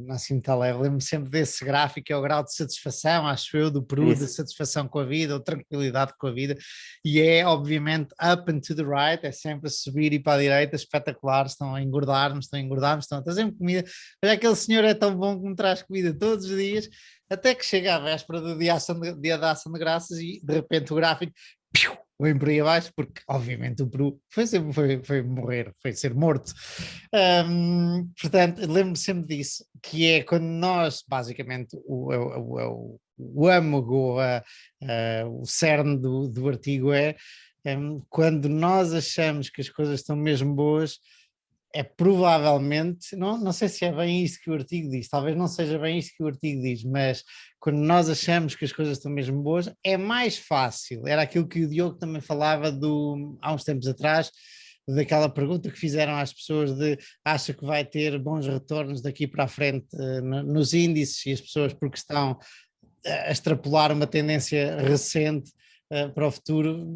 S1: Nassim Taleb. Lembro-me sempre desse gráfico, é o grau de satisfação, acho eu, do Peru, de satisfação com a vida, ou tranquilidade com a vida, e é obviamente up and to the right, é sempre a subir e para a direita, espetacular, estão a engordar-nos, estão a trazer-me comida. Olha, aquele senhor é tão bom que me traz comida todos os dias, até que chega à véspera do dia da ação de graças e de repente o gráfico vem por aí abaixo, porque obviamente o Peru foi morrer, foi ser morto. Portanto, lembro-me sempre disso, que é quando nós, basicamente, o âmago, o cerne do artigo é quando nós achamos que as coisas estão mesmo boas, é provavelmente, não sei se é bem isso que o artigo diz, talvez não seja bem isso que o artigo diz, mas quando nós achamos que as coisas estão mesmo boas, é mais fácil. Era aquilo que o Diogo também falava há uns tempos atrás, daquela pergunta que fizeram às pessoas de acha que vai ter bons retornos daqui para a frente nos índices, e as pessoas, porque estão a extrapolar uma tendência recente para o futuro,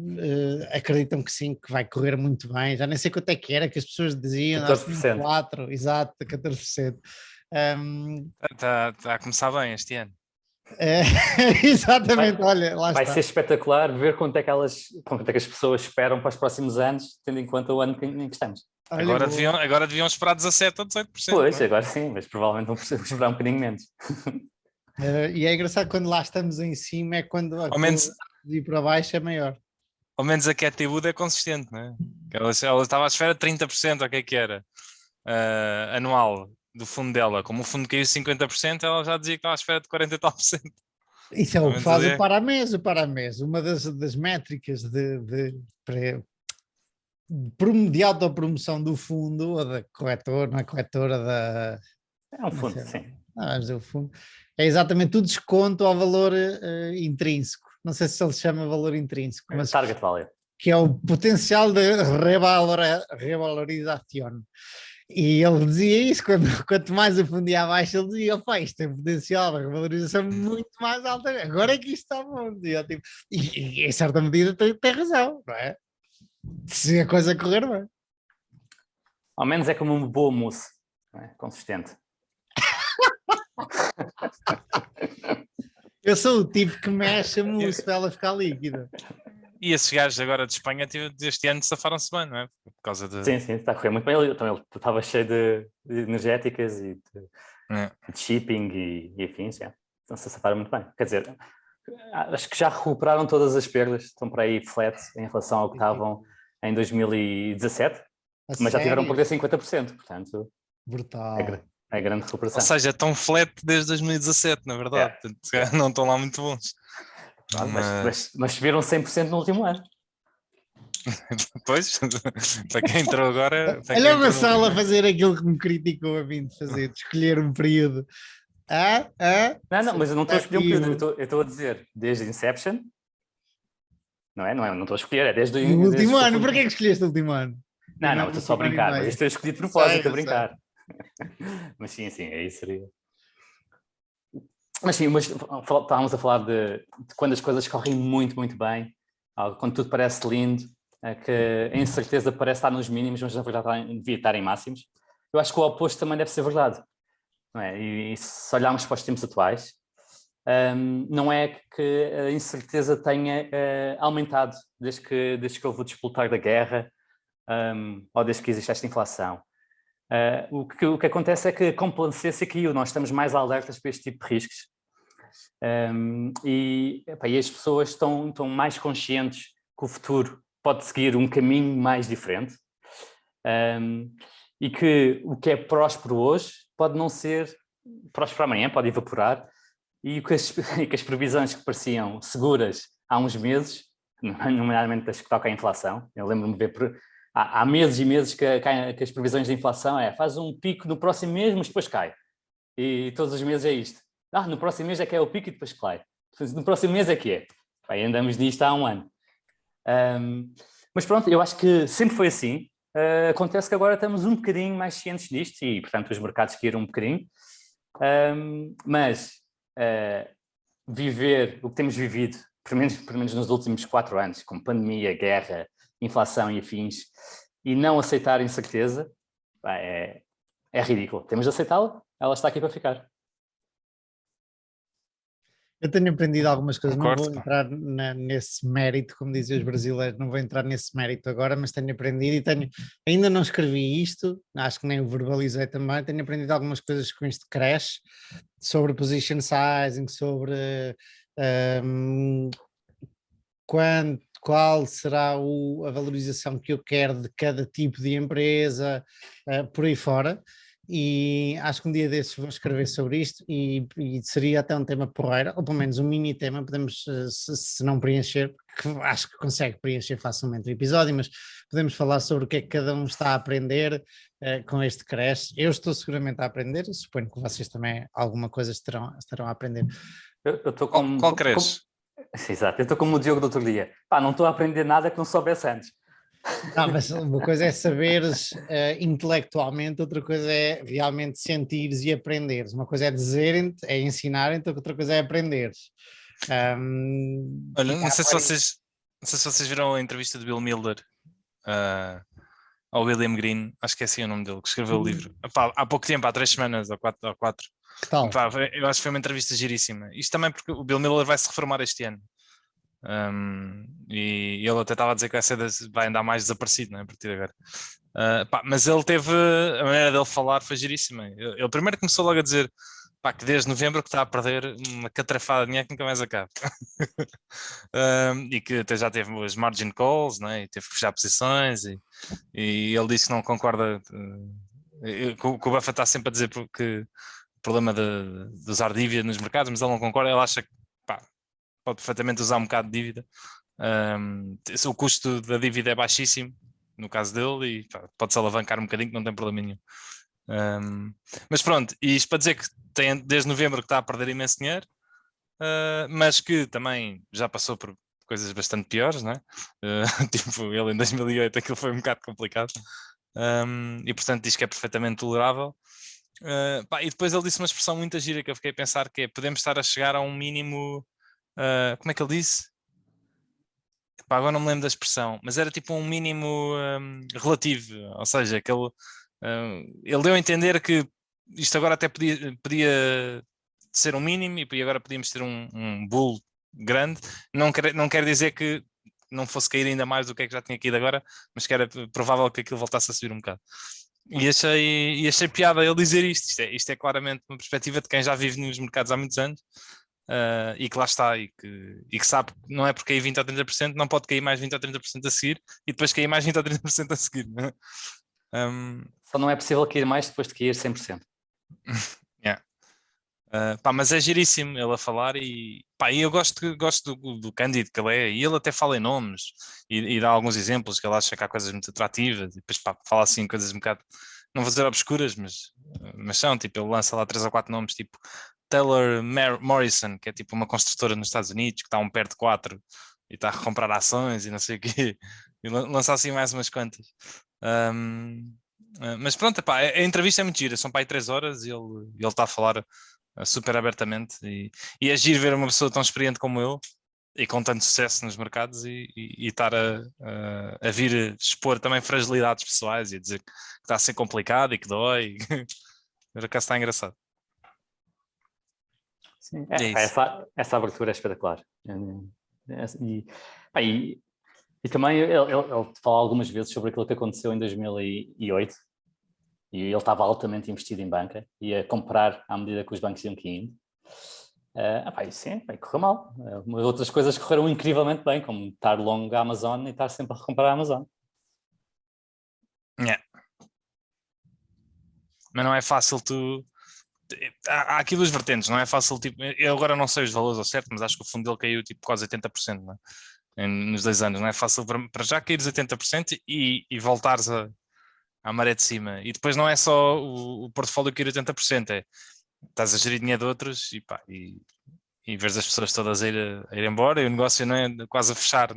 S1: acreditam que sim, que vai correr muito bem. Já nem sei quanto é que era, que as pessoas diziam,
S2: 14%.
S1: 4, exato, 14%.
S3: Está a começar bem este ano.
S1: Exatamente, olha, lá
S2: vai
S1: está.
S2: ser espetacular ver quanto é que as pessoas esperam para os próximos anos, tendo em conta o ano em que estamos.
S3: Olha, agora deviam esperar 17% ou 18%.
S2: Pois, agora sim, mas provavelmente vão esperar um bocadinho menos.
S1: E é engraçado quando lá estamos em cima, é quando a de ir para baixo é maior.
S3: Ao menos a Katy Wood é consistente, não é? Ela estava à espera de 30%, o que é que era? Anual do fundo dela. Como o fundo caiu 50%, ela já dizia que estava à espera de 40 e tal %.
S1: Isso é o que
S3: menos
S1: faz
S3: ali
S1: o Paramés. O Paramés, uma das métricas de autopromoção do fundo, ou da corretora, não é corretora,
S2: É um
S1: não
S2: fundo,
S1: sei,
S2: sim.
S1: mas o fundo é exatamente o desconto ao valor intrínseco. Não sei se ele chama valor intrínseco, mas
S2: Target value.
S1: que é o potencial de revalorização. E ele dizia isso, quanto mais o fundo ia abaixo, ele dizia, opa, isto tem potencial de revalorização muito mais alta, agora é que isto está bom. E, eu, tipo, e em certa medida tem razão, não é? Se a coisa correr bem.
S2: Ao menos é como uma boa mousse, não é? Consistente.
S1: Eu sou o tipo que mexe a mousse para ela ficar líquida.
S3: E esses gajos agora de Espanha este ano safaram-se bem, não é? Por causa de.
S2: Sim, está a correr muito bem. Ele também estava cheio de energéticas e de shipping e afins. Então se safaram muito bem. Quer dizer, acho que já recuperaram todas as perdas. Estão por aí flat em relação ao que estavam em 2017. Mas já tiveram por ter 50%. Portanto,
S1: brutal.
S2: é grande recuperação.
S3: Ou seja, estão flat desde 2017, na verdade. Portanto, não estão lá muito bons.
S2: Mas subiram 100% no último ano.
S3: Pois, para quem entrou agora.
S1: Olha uma sala a fazer aquilo que me criticou a mim de fazer, de escolher um período.
S2: Não, mas eu não estou a escolher um período, eu estou a dizer desde Inception. Não estou a escolher, é desde
S1: o último ano. Porquê que escolheste o último ano?
S2: Não, estou só a brincar, mas isto eu escolhi de propósito, a brincar. Mas sim, aí seria. Mas sim, estávamos a falar de quando as coisas correm muito, muito bem, quando tudo parece lindo, que a incerteza parece estar nos mínimos, mas na verdade devia estar em máximos. Eu acho que o oposto também deve ser verdade. Não é? E se olharmos para os tempos atuais, não é que a incerteza tenha aumentado desde que houve o despoltar da guerra, ou desde que existe esta inflação. O que acontece é que a complacência caiu, nós estamos mais alertas para este tipo de riscos. E as pessoas estão mais conscientes que o futuro pode seguir um caminho mais diferente, e que o que é próspero hoje pode não ser próspero amanhã, pode evaporar, e que as previsões que pareciam seguras há uns meses, nomeadamente as que tocam à inflação, eu lembro-me de ver há meses e meses que as previsões de inflação faz um pico no próximo mês, mas depois cai. E todos os meses é isto. No próximo mês é que é o pico e depois cai. No próximo mês é que é. Andamos nisto há um ano. Mas pronto, eu acho que sempre foi assim. Acontece que agora estamos um bocadinho mais cientes disto e, portanto, os mercados caíram um bocadinho. Mas viver o que temos vivido, pelo menos nos últimos 4 anos, com pandemia, guerra, inflação e afins, e não aceitar incerteza, é ridículo. Temos de aceitá-la, ela está aqui para ficar.
S1: Eu tenho aprendido algumas coisas,
S3: Concordo.
S1: Não vou entrar nesse mérito, como dizem os brasileiros, não vou entrar nesse mérito agora, mas tenho aprendido e ainda não escrevi isto, acho que nem o verbalizei também, tenho aprendido algumas coisas com este crash, sobre position sizing, sobre qual será a valorização que eu quero de cada tipo de empresa, por aí fora. E acho que um dia desses vou escrever sobre isto e seria até um tema porreiro, ou pelo menos um mini tema, podemos, se não preencher, porque acho que consegue preencher facilmente o episódio, mas podemos falar sobre o que é que cada um está a aprender com este crash. Eu estou seguramente a aprender, suponho que vocês também alguma coisa estarão a aprender.
S2: Eu estou como...
S3: Qual crash?
S2: Exato, eu estou como o Diogo do outro dia. Não estou a aprender nada que não soubesse antes.
S1: Não, mas uma coisa é saberes intelectualmente, outra coisa é realmente sentires e aprenderes. Uma coisa é dizerem-te, é ensinarem-te, outra coisa é aprenderes.
S3: Olha, não sei se vocês viram a entrevista de Bill Miller ao William Green, acho que é assim o nome dele, que escreveu o livro. Há pouco tempo, há 3 semanas ou 4.
S1: Que tal?
S3: Eu acho que foi uma entrevista giríssima. Isto também porque o Bill Miller vai se reformar este ano. E ele até estava a dizer que vai andar mais desaparecido, não é? A partir de agora. Mas ele a maneira dele falar foi giríssima. Ele primeiro começou logo a dizer que desde novembro que está a perder uma catrafada de dinheiro que nunca mais acaba. E que até já teve as margin calls, não é? E teve que fechar posições e ele disse que não concorda que o Buffett está sempre a dizer que o problema de usar dívida nos mercados, mas ele não concorda, ele acha que pode perfeitamente usar um bocado de dívida. O custo da dívida é baixíssimo, no caso dele, e pode-se alavancar um bocadinho, que não tem problema nenhum. Mas pronto, e isto para dizer que tem desde novembro que está a perder imenso dinheiro, mas que também já passou por coisas bastante piores, não é? Tipo, ele em 2008 aquilo foi um bocado complicado, e portanto diz que é perfeitamente tolerável. E depois ele disse uma expressão muito gira que eu fiquei a pensar, que é: podemos estar a chegar a um mínimo, como é que ele disse? Agora não me lembro da expressão, mas era tipo um mínimo relativo, ou seja, que ele deu a entender que isto agora até podia ser um mínimo e agora podíamos ter um bull grande. Não quer dizer que não fosse cair ainda mais do que é que já tinha caído agora, mas que era provável que aquilo voltasse a subir um bocado. E achei piada ele dizer isto. Isto é claramente uma perspectiva de quem já vive nos mercados há muitos anos, e que lá está, e que sabe que não é porque cair 20 ou 30%, não pode cair mais 20 ou 30% a seguir, e depois cair mais 20 ou 30% a seguir. Não é?
S2: Só não é possível cair mais depois de cair 100%.
S3: Yeah. Mas é giríssimo ele a falar, e eu gosto do Cândido que ele é, e ele até fala em nomes e dá alguns exemplos que ele acha que há coisas muito atrativas, e depois fala assim coisas um bocado, não vou dizer obscuras, mas são, tipo, ele lança lá 3 ou 4 nomes, tipo Taylor Morrison, que é tipo uma construtora nos Estados Unidos, que está a um pé de 4 e está a recomprar ações e não sei o quê, e lança assim mais umas quantas. Mas pronto, a entrevista é muito gira, são para aí 3 horas e ele está a falar super abertamente, e é giro ver uma pessoa tão experiente como ele e com tanto sucesso nos mercados e estar a vir expor também fragilidades pessoais e a dizer que está a ser complicado e que dói. Por acaso está engraçado.
S2: Sim,
S3: É
S2: essa abertura é espetacular. E também ele fala algumas vezes sobre aquilo que aconteceu em 2008, e ele estava altamente investido em banca e a comprar à medida que os bancos iam caindo. E sim, correu mal. Outras coisas correram incrivelmente bem, como estar longo a Amazon e estar sempre a recomprar a Amazon.
S3: Yeah. Mas não é fácil há aqui 2 vertentes, não é fácil, tipo, eu agora não sei os valores ao certo, mas acho que o fundo dele caiu tipo quase 80%, não é? Nos 2 anos, não é fácil para já cair os 80% e voltares à maré de cima, e depois não é só o portfólio cair 80%, estás a gerir dinheiro de outros e vês as pessoas todas a ir embora e o negócio não é quase a fechar.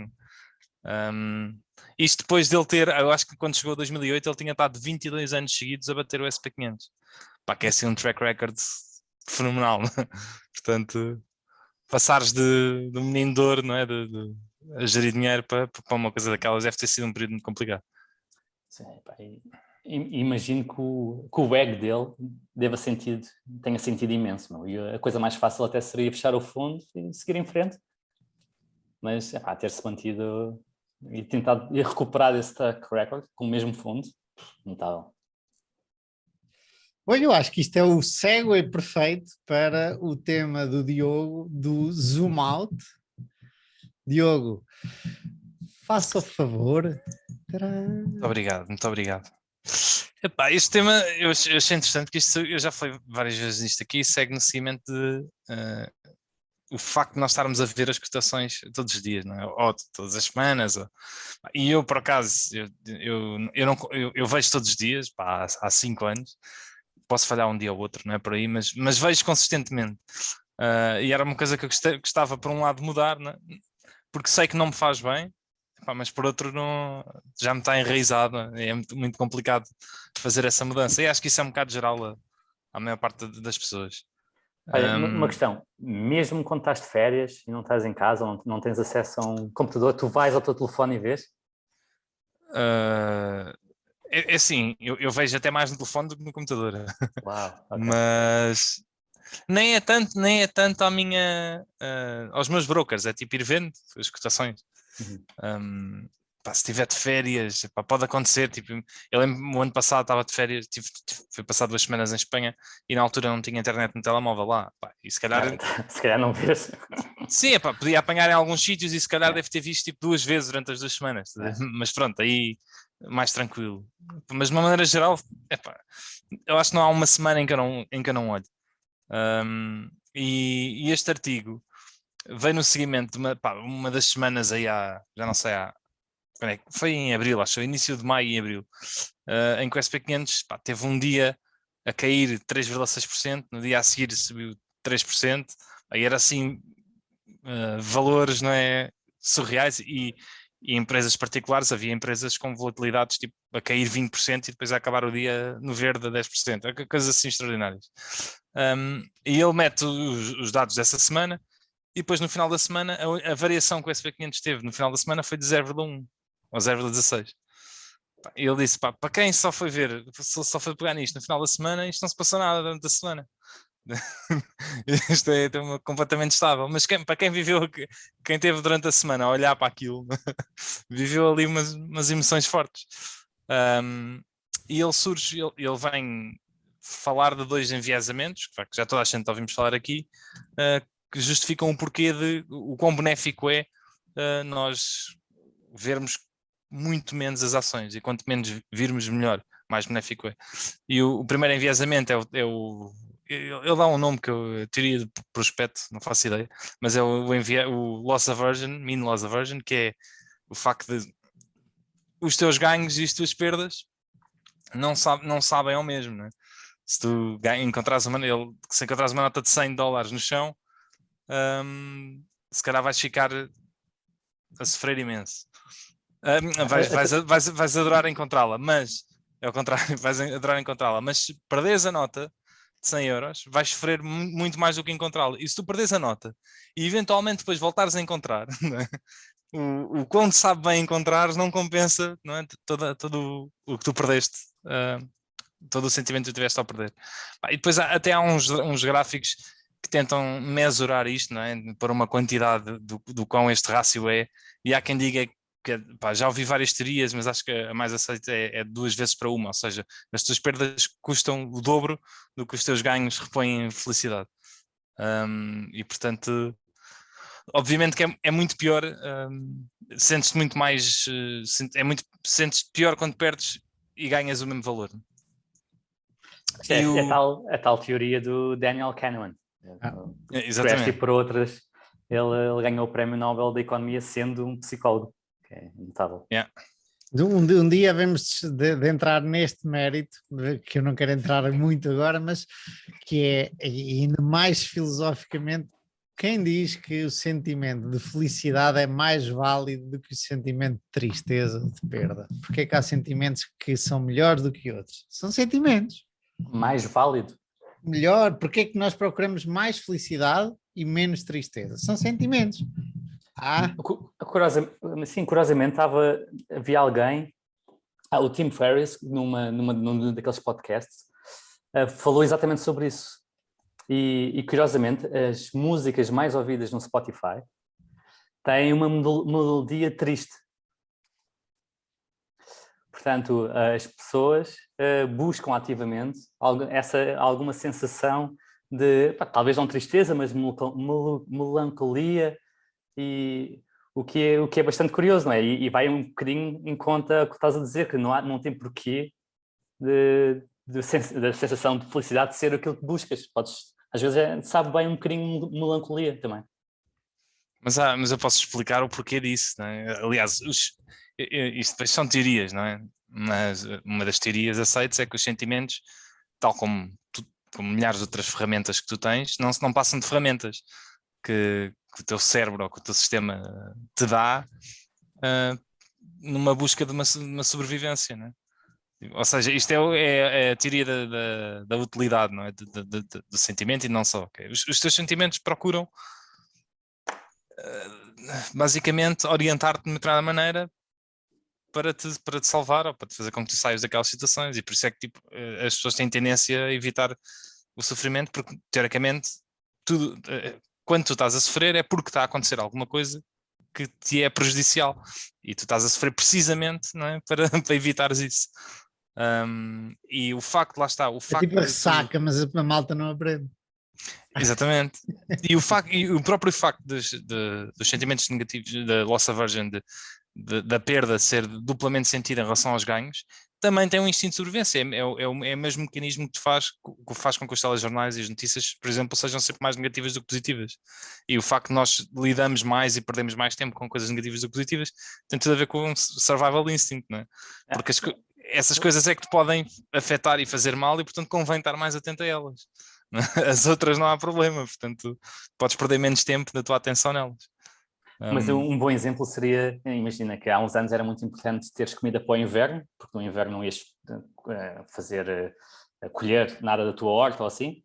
S3: Isto depois dele eu acho que quando chegou a 2008 ele tinha estado 22 anos seguidos a bater o SP500, que é assim um track record fenomenal, não é? Portanto, passares de um menino de ouro, não é? A gerir dinheiro para uma coisa daquelas deve ter sido um período muito complicado.
S2: Sim, imagino que o ego dele tenha sentido imenso, meu. E a coisa mais fácil até seria fechar o fundo e seguir em frente, mas ter-se mantido e tentado e recuperar esse track record com o mesmo fundo, notável.
S1: Olha, eu acho que isto é o segue perfeito para o tema do Diogo, do Zoom Out. Diogo, faça o favor. Tcharam.
S3: Muito obrigado. Este tema eu achei interessante, que eu já falei várias vezes nisto aqui, segue no seguimento de o facto de nós estarmos a ver as cotações todos os dias, não é? Ou todas as semanas. E eu, por acaso, eu vejo todos os dias, há 5 anos, posso falhar um dia ou outro, não é por aí, mas vejo consistentemente. E era uma coisa que eu gostava, por um lado, de mudar, não é? Porque sei que não me faz bem, mas por outro já me está enraizado, é muito complicado fazer essa mudança. E acho que isso é um bocado geral à maior parte das pessoas.
S2: Olha, uma questão, mesmo quando estás de férias e não estás em casa, ou não tens acesso a um computador, tu vais ao teu telefone e vês?
S3: É assim, eu vejo até mais no telefone do que no computador.
S2: Uau, okay.
S3: Mas nem é tanto aos meus brokers, é tipo ir vendo as cotações.
S2: Uhum.
S3: Se estiver de férias, pode acontecer. Tipo, eu lembro, o ano passado estava de férias, fui passar 2 semanas em Espanha e na altura não tinha internet no telemóvel lá. E se calhar.
S2: Se calhar não vês.
S3: Sim, podia apanhar em alguns sítios e se calhar deve ter visto tipo 2 vezes durante as 2 semanas. Mas pronto, aí mais tranquilo. Mas de uma maneira geral, eu acho que não há uma semana em que eu não olho. E este artigo veio no seguimento de uma das semanas aí já não sei, foi em abril, acho, início de maio e abril, em que o SP500 teve um dia a cair 3,6%, no dia a seguir subiu 3%, aí era assim valores, não é, surreais, e empresas particulares, havia empresas com volatilidades tipo a cair 20% e depois a acabar o dia no verde a 10%, coisas assim extraordinárias. E ele mete os dados dessa semana e depois no final da semana a variação que o SP500 teve no final da semana foi de 0,1 ou 0,16. E ele disse, para quem só foi ver, só foi pegar nisto no final da semana, isto não se passou nada durante a semana. Isto é completamente estável, mas para quem viveu, quem teve durante a semana a olhar para aquilo, viveu ali umas emoções fortes. E ele surge, ele vem falar de 2 enviesamentos, que já toda a gente ouvimos falar aqui, que justificam o porquê de o quão benéfico é nós vermos muito menos as ações, e quanto menos virmos melhor, mais benéfico é. E o primeiro enviesamento ele dá um nome que eu teoria de prospecto, não faço ideia, mas é o loss aversion, mean loss aversion, que é o facto de os teus ganhos e as tuas perdas não sabem ao mesmo, não é? Se tu encontrares uma nota de $100 no chão, se calhar vais ficar a sofrer imenso. Vais adorar encontrá-la, mas é o contrário, vais adorar encontrá-la, mas se perderes a nota de 100 euros, vais sofrer muito mais do que encontrá-la. E se tu perdes a nota e eventualmente depois voltares a encontrar, não é? O quão sabe bem encontrares não compensa, não é? Todo o que tu perdeste, todo o sentimento que tu tiveste ao perder. E depois até há uns gráficos que tentam mesurar isto, não é? Para uma quantidade do quão este rácio é, e há quem diga que já ouvi várias teorias, mas acho que a mais aceita é 2 vezes para 1, ou seja, as tuas perdas custam o dobro do que os teus ganhos repõem felicidade. E portanto, obviamente que é muito pior, sentes-te muito mais, sentes-te pior quando perdes e ganhas o mesmo valor.
S2: A tal teoria do Daniel Kahneman.
S3: Exatamente.
S2: Por e por outras, ele ganhou o Prémio Nobel da Economia sendo um psicólogo, que é notável.
S3: Yeah.
S1: Um dia vamos de entrar neste mérito, que eu não quero entrar muito agora, mas que é ainda mais filosoficamente, quem diz que o sentimento de felicidade é mais válido do que o sentimento de tristeza ou de perda? Porque é que há sentimentos que são melhores do que outros? São sentimentos.
S2: Mais válido?
S1: Melhor, porque é que nós procuramos mais felicidade e menos tristeza? São sentimentos.
S2: Curiosamente havia alguém, o Tim Ferriss, num daqueles podcasts, falou exatamente sobre isso. E curiosamente, as músicas mais ouvidas no Spotify têm uma melodia triste. Portanto, as pessoas buscam ativamente alguma sensação de, talvez não tristeza, mas melancolia, e o que é bastante curioso, não é? E vai um bocadinho em conta o que estás a dizer, que não tem porquê da sensação de felicidade ser aquilo que buscas. Às vezes sabe bem um bocadinho de melancolia também.
S3: Mas eu posso explicar o porquê disso, não é? Aliás, isto depois são teorias, não é? Mas uma das teorias aceitas é que os sentimentos, tal como milhares de outras ferramentas que tu tens, não passam de ferramentas que o teu cérebro ou que o teu sistema te dá numa busca de uma sobrevivência, não é? Ou seja, isto é a teoria da utilidade, não é? Do sentimento e não só. Okay? Os teus sentimentos procuram basicamente orientar-te de uma determinada maneira para te salvar ou para te fazer com que tu saias daquelas situações, e por isso é que as pessoas têm tendência a evitar o sofrimento, porque teoricamente quando tu estás a sofrer é porque está a acontecer alguma coisa que te é prejudicial e tu estás a sofrer precisamente, não é? para evitares isso. E o facto, lá está, o facto
S1: tipo a ressaca, mas a malta não aprende.
S3: Exatamente. E o próprio facto dos sentimentos negativos, da loss aversion, da perda ser duplamente sentida em relação aos ganhos, também tem um instinto de sobrevivência. É o mesmo mecanismo que faz com que os telejornais e as notícias, por exemplo, sejam sempre mais negativas do que positivas. E o facto de nós lidamos mais e perdemos mais tempo com coisas negativas do que positivas tem tudo a ver com o survival instinct, não é? Porque essas coisas é que te podem afetar e fazer mal e, portanto, convém estar mais atento a elas. As outras não há problema, portanto, podes perder menos tempo da tua atenção nelas.
S2: Mas um bom exemplo seria, imagina que há uns anos era muito importante teres comida para o inverno, porque no inverno não ias colher nada da tua horta ou assim.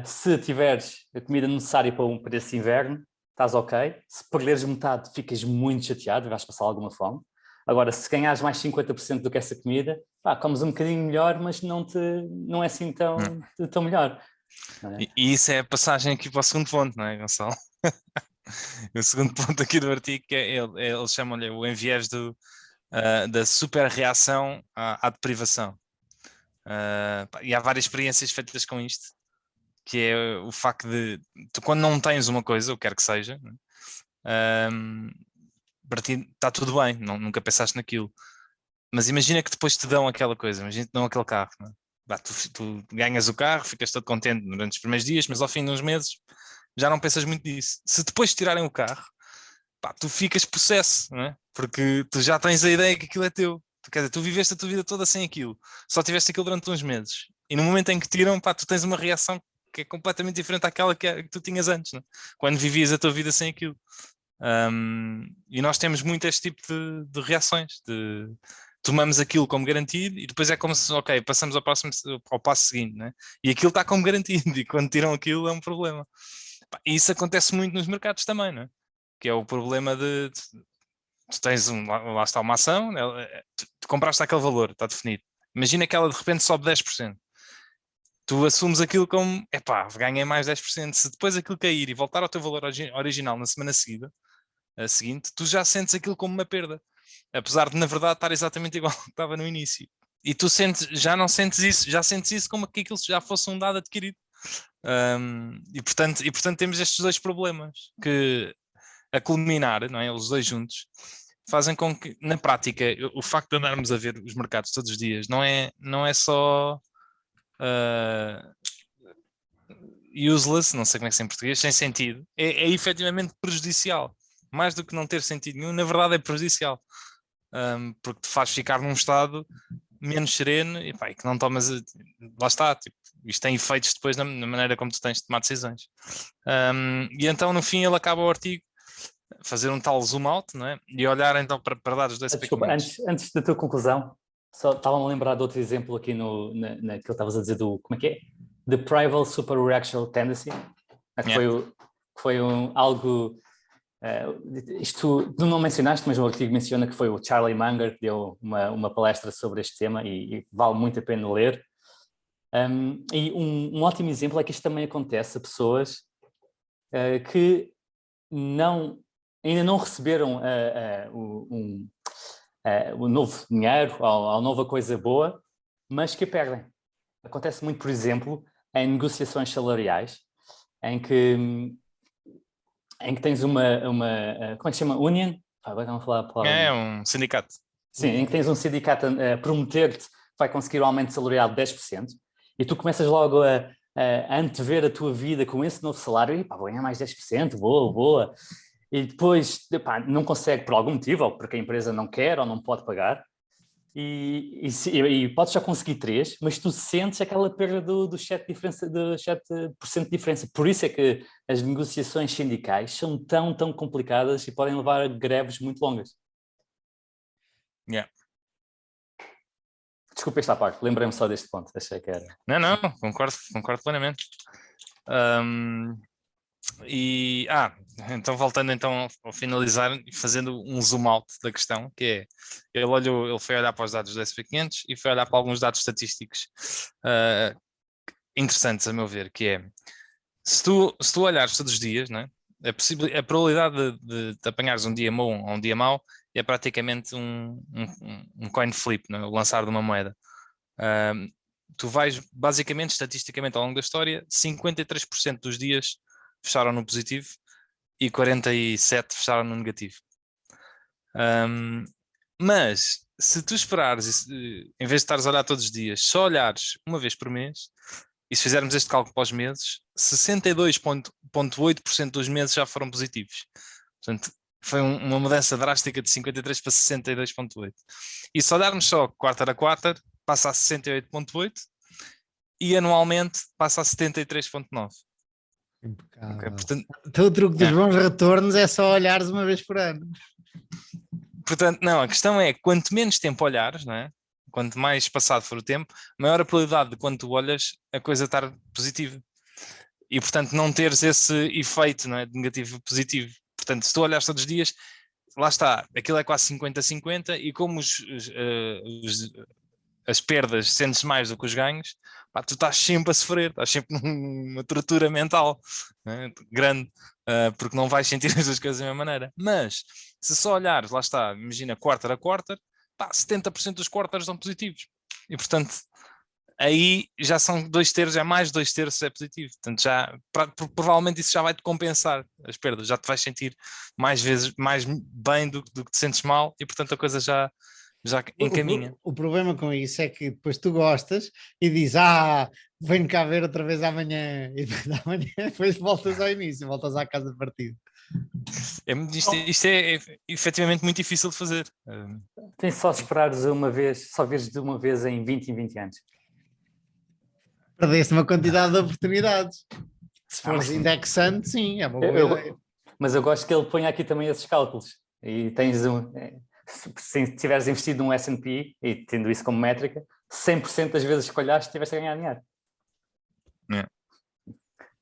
S2: Se tiveres a comida necessária para esse inverno, estás ok. Se perderes metade, ficas muito chateado e vais passar alguma fome. Agora, se ganhares mais 50% do que essa comida, comes um bocadinho melhor, mas não é assim tão melhor. É?
S3: E isso é a passagem aqui para o segundo ponto, não é, Gonçalo? O segundo ponto aqui do artigo, que eles chamam-lhe o enviés da super reação à deprivação. E há várias experiências feitas com isto, que é o facto de tu, quando não tens uma coisa, o que quer que seja, para ti está tudo bem, nunca pensaste naquilo. Mas imagina que depois te dão aquela coisa, imagina que te dão aquele carro. Não é? Tu ganhas o carro, ficas todo contente durante os primeiros dias, mas ao fim de uns meses já não pensas muito nisso. Se depois te tirarem o carro, tu ficas possesso, não é? Porque tu já tens a ideia que aquilo é teu. Quer dizer, tu viveste a tua vida toda sem aquilo, só tiveste aquilo durante uns meses. E no momento em que tiram, tu tens uma reação que é completamente diferente daquela que tu tinhas antes, não é? Quando vivias a tua vida sem aquilo. E nós temos muito este tipo de reações, tomamos aquilo como garantido e depois é como se, ok, passamos ao passo seguinte, né? E aquilo está como garantido e quando tiram aquilo é um problema. E isso acontece muito nos mercados também, não é? Que é o problema de tu tens lá está uma ação, né? Tu compraste aquele valor, está definido. Imagina que ela de repente sobe 10%. Tu assumes aquilo como, ganhei mais 10%. Se depois aquilo cair e voltar ao teu valor original na semana seguinte, tu já sentes aquilo como uma perda. Apesar de, na verdade, estar exatamente igual que estava no início. E tu já não sentes isso, já sentes isso como que aquilo já fosse um dado adquirido. E portanto temos estes dois problemas que, a culminar, não é? Os dois juntos, fazem com que, na prática, o facto de andarmos a ver os mercados todos os dias não é só useless, não sei como é que se é em português, sem sentido, é efetivamente prejudicial. Mais do que não ter sentido nenhum, na verdade é prejudicial. Porque te faz ficar num estado menos sereno e que não tomas. Lá está, tipo, isto tem efeitos depois na maneira como tu tens de tomar decisões. E então, no fim, ele acaba o artigo fazer um tal zoom out, não é? E olhar então para dados do S&P 500.
S2: Desculpa, antes da tua conclusão, só estava-me a lembrar de outro exemplo aqui naquilo que estavas a dizer do, como é que é? The Prival Super Reactional Tendency, que foi algo, isto tu não mencionaste, mas o artigo menciona que foi o Charlie Munger que deu uma palestra sobre este tema e vale muito a pena ler. E um ótimo exemplo é que isto também acontece a pessoas que ainda não receberam o novo dinheiro ou a nova coisa boa, mas que a perdem. Acontece muito, por exemplo, em negociações salariais, em que tens uma como é que se chama? Union? Agora não falar a palavra.
S3: É um sindicato.
S2: Sim, em que tens um sindicato a prometer-te que vai conseguir um aumento salarial de 10%, e tu começas logo a antever a tua vida com esse novo salário, e vou ganhar mais 10%, boa. E depois não consegue por algum motivo, ou porque a empresa não quer ou não pode pagar, e podes já conseguir 3, mas tu sentes aquela perda do 7% de diferença. Por isso é que as negociações sindicais são tão complicadas e podem levar a greves muito longas.
S3: Yeah.
S2: Desculpa esta parte, lembrei-me só deste ponto, achei que era.
S3: Não, concordo plenamente. Então voltando então ao finalizar e fazendo um zoom out da questão, que é, ele foi olhar para os dados do S&P 500 e foi olhar para alguns dados estatísticos interessantes a meu ver, que é, se tu olhares todos os dias, né, a probabilidade de apanhares um dia bom ou um dia mau é praticamente um coin flip, né, o lançar de uma moeda. Tu vais, basicamente, estatisticamente, ao longo da história, 53% dos dias fecharam no positivo e 47% fecharam no negativo. Mas se tu esperares, em vez de estares a olhar todos os dias, só olhares uma vez por mês, e se fizermos este cálculo para os meses, 62,8% dos meses já foram positivos. Portanto, foi uma mudança drástica de 53 para 62,8. E se olharmos só quarter a quarter, passa a 68,8 e anualmente passa a 73,9.
S1: Impecável.
S3: Okay, portanto,
S1: Então o truque dos bons retornos é só olhares uma vez por ano.
S3: Portanto, não, a questão é, quanto menos tempo olhares, não é? Quanto mais passado for o tempo, maior a probabilidade de quando tu olhas a coisa estar positiva. E, portanto, não teres esse efeito, não é? De negativo positivo. Portanto, se tu olhas todos os dias, lá está, aquilo é quase 50-50 e como as perdas sentes mais do que os ganhos, pá, tu estás sempre a sofrer, estás sempre numa tortura mental, né, grande, porque não vais sentir as duas coisas da mesma maneira. Mas se só olhares, lá está, imagina quarter a quarter, pá, 70% dos quarters são positivos. E portanto, aí já são 2/3, é mais 2/3 é positivo. Portanto, provavelmente isso já vai te compensar as perdas, já te vais sentir mais vezes mais bem do que te sentes mal e portanto a coisa já encaminha.
S1: O problema com isso é que depois tu gostas e dizes, venho cá ver outra vez amanhã, e depois amanhã depois voltas ao início, voltas à casa de partido.
S3: Isto é efetivamente muito difícil de fazer.
S2: Tem só esperares uma vez, só veres de uma vez em 20 anos.
S1: Perdeste uma quantidade de oportunidades. Se fores indexante, sim, é uma boa ideia.
S2: Mas eu gosto que ele ponha aqui também esses cálculos. E tens se tiveres investido num S&P e tendo isso como métrica, 100% das vezes que olhaste tiveste a ganhar dinheiro.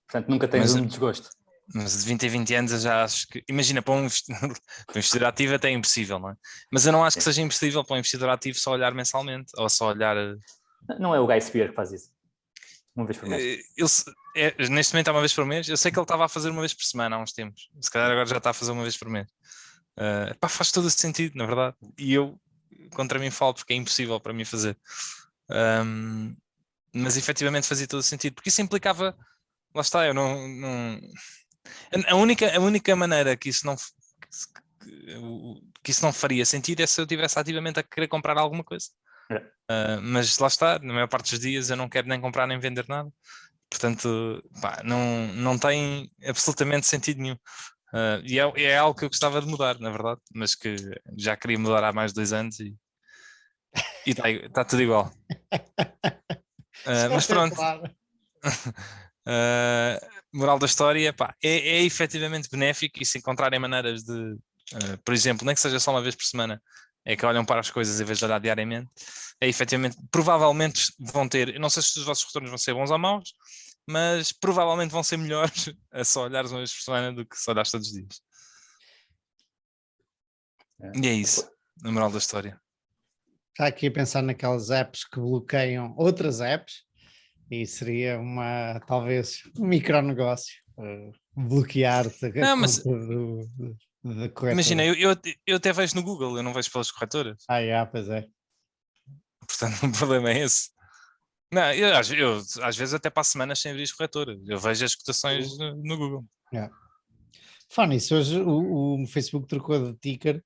S2: Portanto, nunca tens um desgosto.
S3: Mas de 20 a 20 anos eu já acho que, imagina, para um investidor ativo até é impossível, não é? Mas eu não acho que seja impossível para um investidor ativo só olhar mensalmente, ou só olhar...
S2: Não é o Guy Spear que faz isso? Uma vez por mês?
S3: Neste momento é uma vez por mês. Eu sei que ele estava a fazer uma vez por semana há uns tempos. Se calhar agora já está a fazer uma vez por mês. Faz todo o sentido, na verdade. E eu, contra mim, falo porque é impossível para mim fazer. Mas efetivamente fazia todo o sentido, porque isso implicava... Lá está, eu não... A única maneira que isso não faria sentido é se eu estivesse ativamente a querer comprar alguma coisa. Mas lá está, na maior parte dos dias eu não quero nem comprar nem vender nada. Portanto, não tem absolutamente sentido nenhum. E é algo que eu gostava de mudar, na verdade, mas que já queria mudar há mais de 2 anos e está tudo igual. Mas pronto. Moral da história, é efetivamente benéfico e se encontrarem maneiras de, por exemplo, nem que seja só uma vez por semana, é que olham para as coisas em vez de olhar diariamente, efetivamente, provavelmente vão ter, eu não sei se os vossos retornos vão ser bons ou maus, mas provavelmente vão ser melhores a só olhares uma vez por semana do que só olhares todos os dias. E é isso, a moral da história.
S1: Está aqui a pensar naquelas apps que bloqueiam outras apps e seria talvez um micronegócio bloquear-te a conta da corretora.
S3: Imagina, eu até vejo no Google, eu não vejo pelas corretoras.
S1: Pois é.
S3: Portanto, o problema é esse. Não, eu às vezes até passo semanas sem abrir as corretoras. Eu vejo as cotações no Google.
S1: Fala nisso, hoje o Facebook trocou de ticker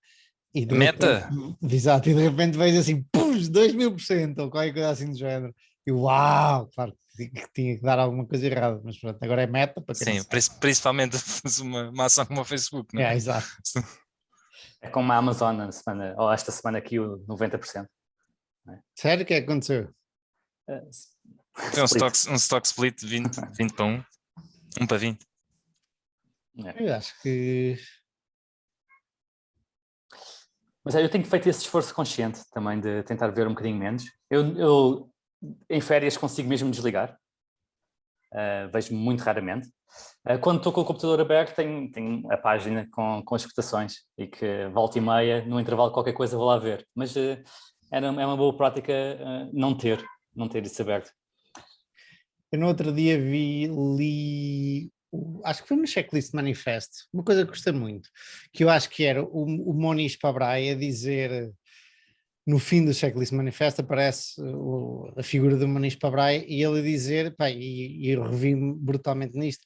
S1: e de
S3: Meta?
S1: Repente, exato, e de repente vejo assim, 2000% ou qualquer coisa assim do género. E uau, claro que tinha que dar alguma coisa errada, mas pronto, agora é meta para quem.
S3: Sim, principalmente uma ação como o Facebook, não é?
S1: Exato.
S2: É como a Amazon na semana, ou esta semana aqui o 90%.
S1: Sério, o que é que aconteceu?
S3: Foi um stock split de 20 para 1, 1 para 20.
S1: Eu acho que...
S2: Mas eu tenho feito esse esforço consciente também de tentar ver um bocadinho menos. Eu em férias consigo mesmo desligar. Vejo muito raramente. Quando estou com o computador aberto tenho a página com as cotações e que volta e meia, no intervalo de qualquer coisa vou lá ver. Mas é uma boa prática não ter isso aberto.
S1: Eu no outro dia li, acho que foi no Checklist Manifesto, uma coisa que gostei muito, que eu acho que era o Moniz Pabrai a dizer, no fim do Checklist Manifesto aparece a figura do Moniz Pabrai e ele a dizer, e eu revi-me brutalmente nisto,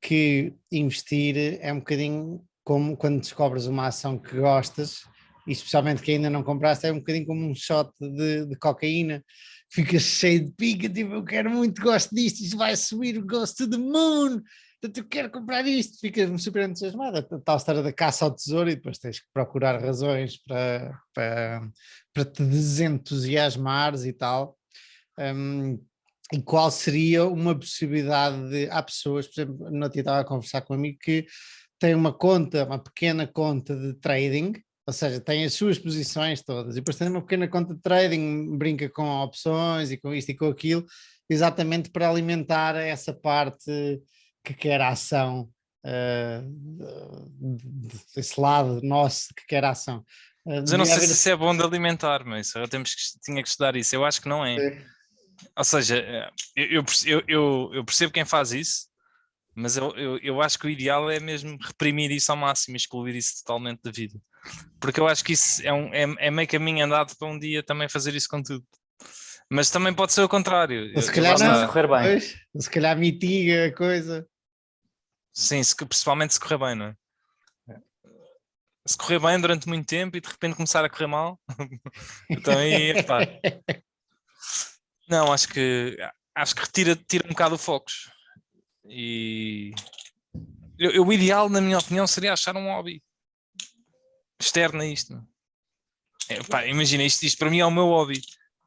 S1: que investir é um bocadinho como quando descobres uma ação que gostas e especialmente que ainda não compraste, é um bocadinho como um shot de cocaína, ficas cheio de pica, tipo, eu quero muito, gosto disto, isto vai subir, gosto to the moon, portanto eu quero comprar isto, ficas super entusiasmado, a tal história da caça ao tesouro, e depois tens que procurar razões para te desentusiasmares e tal. E qual seria uma possibilidade de... Há pessoas, por exemplo, no outro dia estava a conversar com um amigo que tem uma pequena conta de trading, ou seja, tem as suas posições todas, e depois tem uma pequena conta de trading, brinca com opções e com isto e com aquilo, exatamente para alimentar essa parte que quer a ação, desse lado nosso que quer a ação.
S3: Mas eu não sei se isso é bom de alimentar, mas tinha que estudar isso. Eu acho que não é. Ou seja, eu percebo quem faz isso, mas eu acho que o ideal é mesmo reprimir isso ao máximo, excluir isso totalmente da vida. Porque eu acho que isso é meio caminho andado para um dia também fazer isso com tudo. Mas também pode ser o contrário.
S1: Ou se calhar não,
S2: correr bem.
S1: Pois, se calhar mitiga a coisa.
S3: Sim, principalmente se correr bem, não é? Se correr bem durante muito tempo e de repente começar a correr mal, então aí, pá. Não, acho que tira um bocado o foco. E o ideal, na minha opinião, seria achar um hobby externo a isto. Pá, imagina, isto para mim é o meu hobby,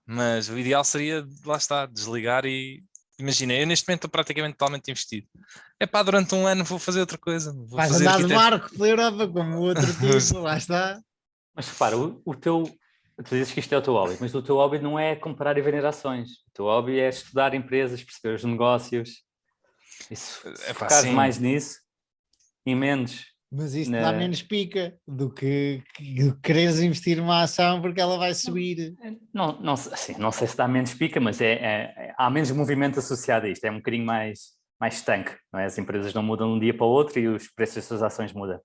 S3: mas o ideal seria, lá está, desligar e... Imagina, eu neste momento estou praticamente totalmente investido. Durante um ano vou fazer outra coisa.
S1: Vais andar de barco pela Europa como o outro tipo, lá está.
S2: Mas repara, tu dizes que isto é o teu hobby, mas o teu hobby não é comprar e vender ações. O teu hobby é estudar empresas, perceber os negócios. E se focares mais nisso e menos...
S1: Mas isso dá menos pica do que quereres investir numa ação porque ela vai subir.
S2: Não sei se dá menos pica, mas há menos movimento associado a isto. É um bocadinho mais estanque, não é? As empresas não mudam de um dia para o outro e os preços das suas ações mudam.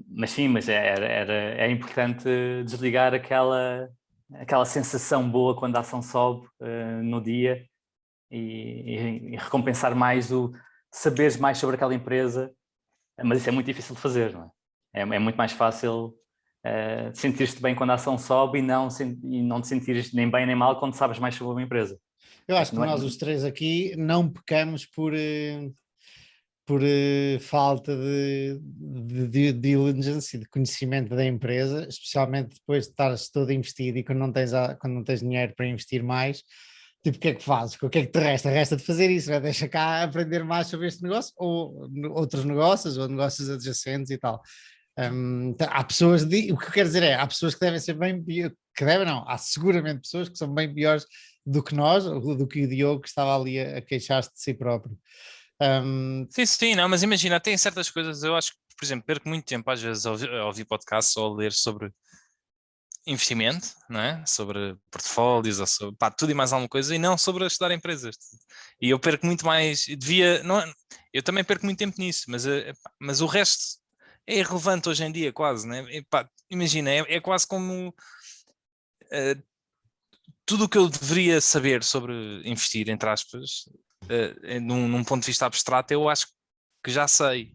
S2: Mas sim, é importante desligar aquela sensação boa quando a ação sobe no dia e recompensar mais saberes mais sobre aquela empresa. Mas isso é muito difícil de fazer, não é? É muito mais fácil sentir-te bem quando a ação sobe e não te sentires nem bem nem mal quando sabes mais sobre uma empresa.
S1: Eu acho que nós os três aqui não pecamos por falta de diligence e de conhecimento da empresa, especialmente depois de estares todo investido e quando não tens dinheiro para investir mais. Tipo, o que é que fazes? O que é que te resta? Resta de fazer isso, né? Deixa cá aprender mais sobre este negócio ou outros negócios ou negócios adjacentes e tal. Há pessoas, o que eu quero dizer é, há pessoas que devem ser bem pior, há seguramente pessoas que são bem piores do que nós, do que o Diogo que estava ali a queixar-se de si próprio.
S3: Sim, não, mas imagina, tem certas coisas, eu acho que, por exemplo, perco muito tempo às vezes a ouvir podcasts ou a ler sobre investimento, não é? Sobre portfólios ou sobre tudo e mais alguma coisa e não sobre estudar empresas. E eu perco muito mais, eu também perco muito tempo nisso, mas o resto é irrelevante hoje em dia quase, né? Imagina, é quase como tudo o que eu deveria saber sobre investir, entre aspas, num ponto de vista abstrato, eu acho que já sei.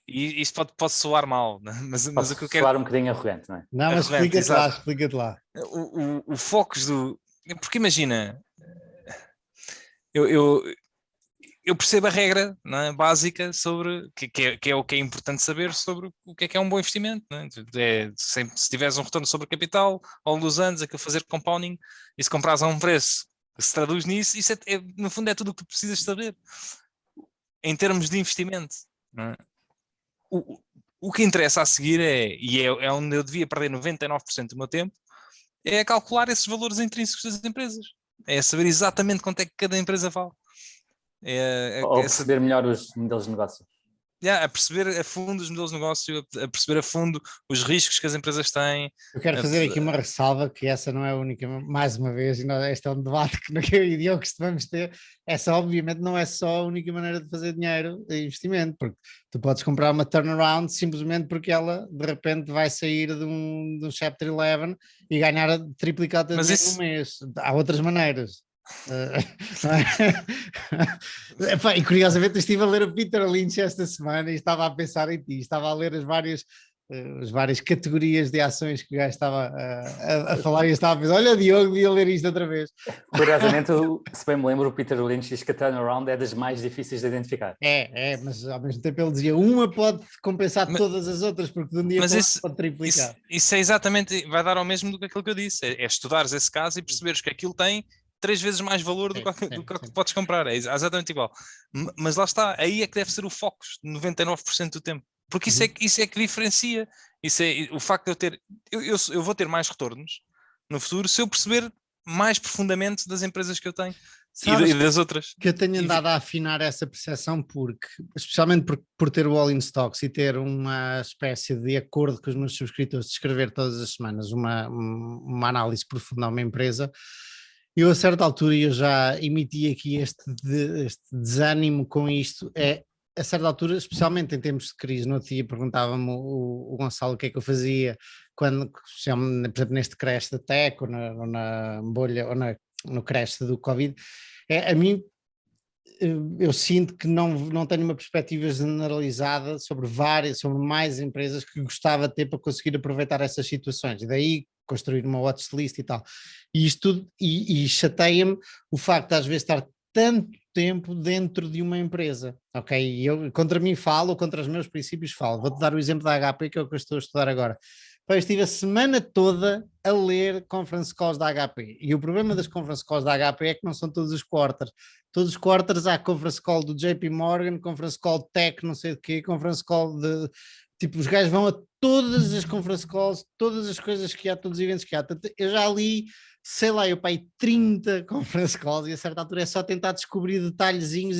S3: E isso pode soar mal, né? mas o que eu quero...
S2: soar um bocadinho arrogante, não é?
S1: Não, mas explica-te lá.
S3: O foco do... Porque imagina, eu percebo a regra, não é? Básica sobre, que é o que é importante saber sobre o que é um bom investimento. Não é? Se tiveres um retorno sobre capital, ao longo dos anos, aquilo fazer compounding, e se comprares a um preço que se traduz nisso, isso no fundo é tudo o que precisas saber em termos de investimento. Não é? O que interessa a seguir é onde eu devia perder 99% do meu tempo, é calcular esses valores intrínsecos das empresas. É saber exatamente quanto é que cada empresa vale.
S2: Ou perceber melhor os modelos de negócio.
S3: A perceber a fundo os modelos de negócio, a perceber a fundo os riscos que as empresas têm.
S1: Eu quero fazer aqui uma ressalva, que essa não é a única, mais uma vez, e este é um debate que eu e o Diogo costumamos ter. Essa obviamente não é só a única maneira de fazer dinheiro e investimento, porque tu podes comprar uma turnaround simplesmente porque ela de repente vai sair de um Chapter 11 e ganhar a triplicar o dinheiro num mês. Há outras maneiras. E curiosamente eu estive a ler o Peter Lynch esta semana e estava a pensar em ti, estava a ler as várias as várias categorias de ações que o gajo estava a falar e eu estava a pensar, olha, Diogo, devia ler isto outra vez.
S2: Curiosamente, se bem me lembro, o Peter Lynch diz que a turnaround é das mais difíceis de identificar.
S1: Mas ao mesmo tempo ele dizia, uma pode compensar todas as outras, porque de um dia
S3: Mas
S1: para o
S3: isso,
S1: outro pode triplicar.
S3: isso é exatamente, vai dar ao mesmo do que aquilo que eu disse, é estudares esse caso e perceberes que aquilo tem 3 vezes mais valor do que podes comprar, é exatamente igual. Mas lá está, aí é que deve ser o foco, 99% do tempo, porque isso é que diferencia, isso é o facto de eu ter, eu vou ter mais retornos no futuro se eu perceber mais profundamente das empresas que eu tenho. E das outras.
S1: Que eu tenho andado a afinar essa percepção porque, especialmente por ter o All in Stocks e ter uma espécie de acordo com os meus subscritores de escrever todas as semanas uma análise profunda a uma empresa, eu a certa altura eu já emiti aqui este desânimo com isto, a certa altura, especialmente em tempos de crise, no outro dia perguntava-me o Gonçalo o que é que eu fazia quando, por exemplo, neste crash da tech ou na bolha ou no crash do Covid, a mim eu sinto que não tenho uma perspectiva generalizada sobre mais empresas que gostava de ter para conseguir aproveitar essas situações, e daí construir uma watchlist e tal, e isto tudo, e chateia-me o facto de às vezes estar tanto tempo dentro de uma empresa, ok? E eu contra mim falo, contra os meus princípios falo, vou-te dar o exemplo da HP, que é o que eu estou a estudar agora. Eu estive a semana toda a ler conference calls da HP, e o problema das conference calls da HP é que não são todos os quarters. Todos os quarters há conference call do JP Morgan, conference call de tech, não sei de quê, conference call de... Tipo, os gajos vão a todas as conference calls, todas as coisas que há, todos os eventos que há. Eu já li, sei lá, eu pai 30 conference calls e a certa altura é só tentar descobrir detalhezinhos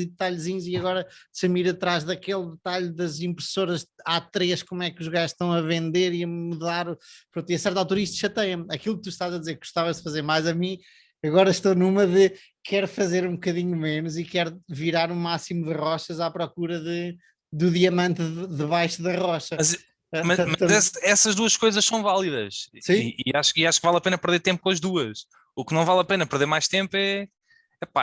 S1: e agora deixa-me ir atrás daquele detalhe das impressoras A3, como é que os gajos estão a vender e a mudar. Pronto, e a certa altura isto chateia-me. Aquilo que tu estás a dizer que gostavas de fazer mais, a mim agora estou numa de quero fazer um bocadinho menos e quero virar o máximo de rochas à procura do diamante debaixo da rocha.
S3: Mas essas duas coisas são válidas e acho que vale a pena perder tempo com as duas. O que não vale a pena perder mais tempo é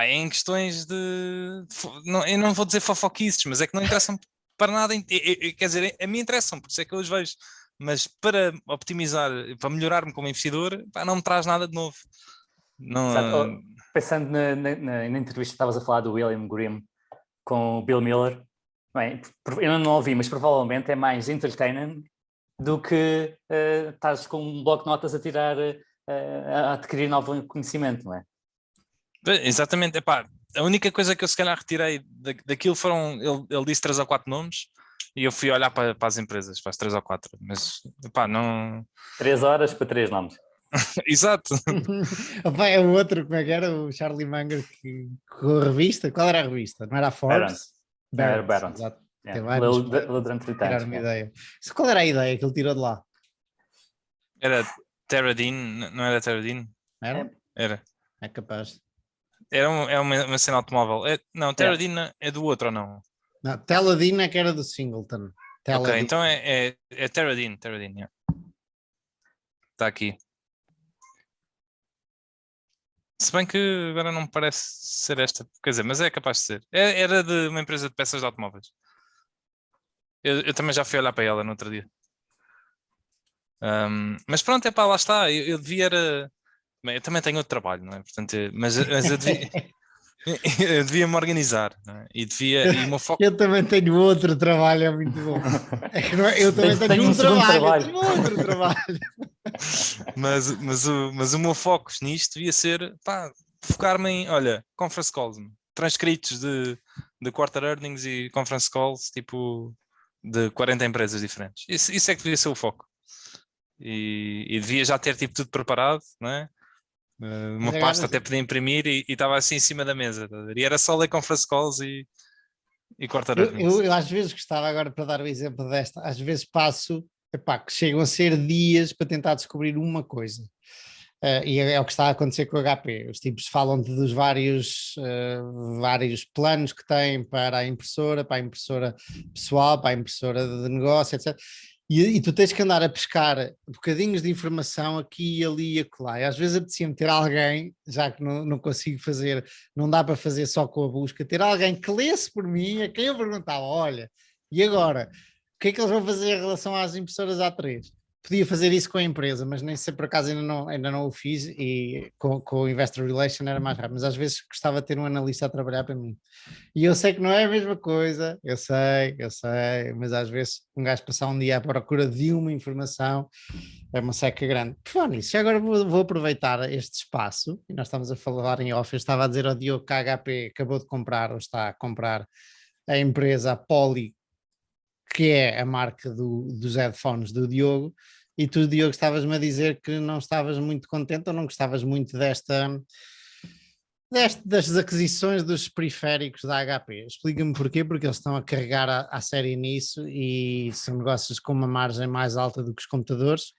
S3: em questões eu não vou dizer fofoquices, mas é que não interessam para nada, quer dizer, a mim interessam, por isso é que eu os vejo, mas para optimizar, para melhorar-me como investidor, não me traz nada de novo. Não,
S2: pensando na entrevista que estavas a falar do William Grimm com o Bill Miller, bem, eu não ouvi, mas provavelmente é mais entertaining do que estás com um bloco de notas a tirar, a adquirir novo conhecimento, não é?
S3: Exatamente, a única coisa que eu se calhar retirei daquilo foram, ele disse 3 ou 4 nomes e eu fui olhar para as empresas, para as 3 ou 4, mas não...
S2: 3 horas para 3 nomes.
S3: Exato.
S1: É o outro, como é que era? O Charlie Munger com a revista? Qual era a revista? Não era a Forbes?
S2: Barron's.
S1: Exato.
S2: Leu durante 30 anos.
S1: Uma ideia. Qual era a ideia que ele tirou de lá?
S3: Era Terradine, não era Terradine? Era.
S1: É capaz.
S3: É uma cena automóvel. Não, Terradine é do outro ou não?
S1: Não, Teladine é que era do Singleton.
S3: Ok, então é Terradine, yeah. Está aqui. Se bem que agora não me parece ser esta, quer dizer, mas é capaz de ser. Era de uma empresa de peças de automóveis. Eu também já fui olhar para ela no outro dia. Mas pronto, lá está. Eu devia era... Bem, eu também tenho outro trabalho, não é? Portanto, mas eu devia... eu devia me organizar, não é? E o meu foco...
S1: Eu também tenho outro trabalho, é muito bom. Eu também tenho um trabalho. Tenho outro trabalho.
S3: mas o meu foco nisto devia ser focar-me em, olha, conference calls, transcritos de quarter earnings e conference calls tipo de 40 empresas diferentes. Isso é que devia ser o foco. E devia já ter tipo tudo preparado, não é? Uma pasta até podia imprimir e estava assim em cima da mesa. E era só ler conference calls e quarter earnings.
S1: Eu às vezes gostava, agora para dar o exemplo desta, às vezes passo, que chegam a ser dias para tentar descobrir uma coisa. E é o que está a acontecer com o HP. Os tipos falam-te dos vários planos que têm para a impressora pessoal, para a impressora de negócio, etc. E tu tens que andar a pescar bocadinhos de informação aqui, ali e acolá. E às vezes apetecia-me ter alguém, já que não consigo fazer, não dá para fazer só com a busca, ter alguém que lesse por mim, a quem eu perguntava, olha, e agora? que é que eles vão fazer em relação às impressoras A3? Podia fazer isso com a empresa, mas nem sei, por acaso ainda não o fiz, e com o Investor Relation era mais rápido, mas às vezes gostava de ter um analista a trabalhar para mim. E eu sei que não é a mesma coisa, eu sei, mas às vezes um gajo passar um dia à procura de uma informação é uma seca grande. Por falar nisso, já agora vou aproveitar este espaço, e nós estamos a falar em off, eu estava a dizer ao Diogo que a HP acabou de comprar, ou está a comprar, a empresa Poly, que é a marca dos headphones do Diogo, e tu, Diogo, estavas-me a dizer que não estavas muito contente ou não gostavas muito das aquisições dos periféricos da HP. Explica-me porquê, porque eles estão a carregar à série nisso e são negócios com uma margem mais alta do que os computadores.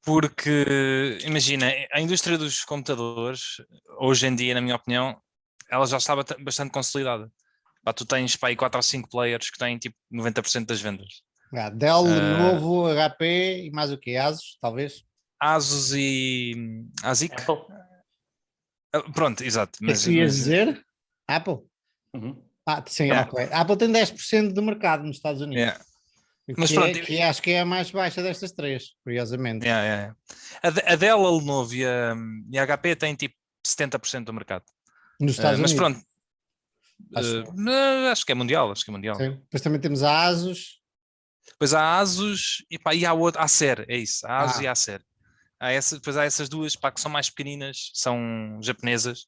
S3: Porque, imagina, a indústria dos computadores, hoje em dia, na minha opinião, ela já estava bastante consolidada. Pá, tu tens para aí 4 ou 5 players que têm tipo 90% das vendas.
S1: Dell, Lenovo, HP e mais o quê? Asus, talvez?
S3: Asus e ASIC.
S2: Apple.
S3: Pronto, exato.
S1: O que é que tu ias dizer? Apple?
S2: Uhum.
S1: Sim,
S3: Yeah.
S1: ok. A Apple tem 10% do mercado nos Estados Unidos.
S3: Yeah. Mas pronto,
S1: Que acho que é a mais baixa destas três, curiosamente.
S3: Yeah. A Dell, a Lenovo e a HP têm tipo 70% do mercado.
S1: Nos Estados
S3: Mas
S1: Unidos.
S3: pronto, acho que é mundial.
S1: Sim. Depois também temos a Asus.
S3: Depois há a Asus e há a Acer, é isso, a Asus e a Acer. Depois há essas duas que são mais pequeninas, são japonesas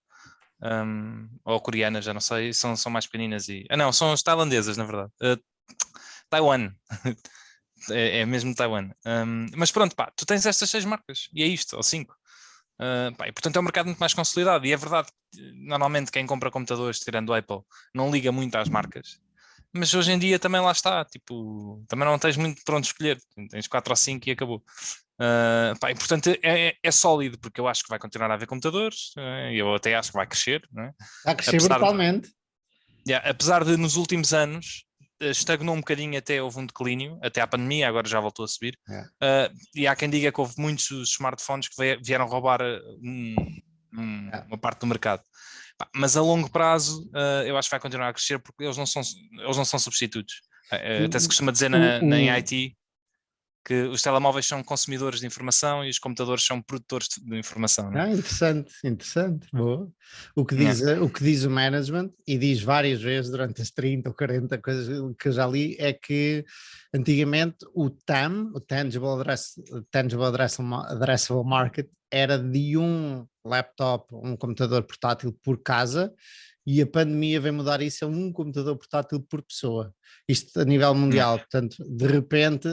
S3: ou coreanas, já não sei, são mais pequeninas não, são as tailandesas, na verdade. Taiwan. É mesmo Taiwan. Mas pronto, tu tens estas 6 marcas e é isto, ou 5. E portanto é um mercado muito mais consolidado e é verdade que normalmente quem compra computadores, tirando o Apple, não liga muito às marcas. Mas hoje em dia também lá está, tipo, também não tens muito para onde escolher, tens 4 ou 5 e acabou. E portanto é sólido, porque eu acho que vai continuar a haver computadores, eu até acho que vai crescer, não é?
S1: Vai crescer brutalmente.
S3: Apesar de nos últimos anos estagnou um bocadinho, até houve um declínio, até à pandemia, agora já voltou a subir. E há quem diga que houve muitos smartphones que vieram roubar uma parte do mercado. Mas a longo prazo eu acho que vai continuar a crescer porque eles não são substitutos. Até se costuma dizer em IT que os telemóveis são consumidores de informação e os computadores são produtores de informação. Não é?
S1: Interessante, boa. O que diz o management, e diz várias vezes durante as 30 ou 40 coisas que eu já li, é que antigamente o TAM, o Tangible Addressable Market, era de um laptop, um computador portátil por casa, e a pandemia veio mudar isso a um computador portátil por pessoa. Isto a nível mundial, portanto, de repente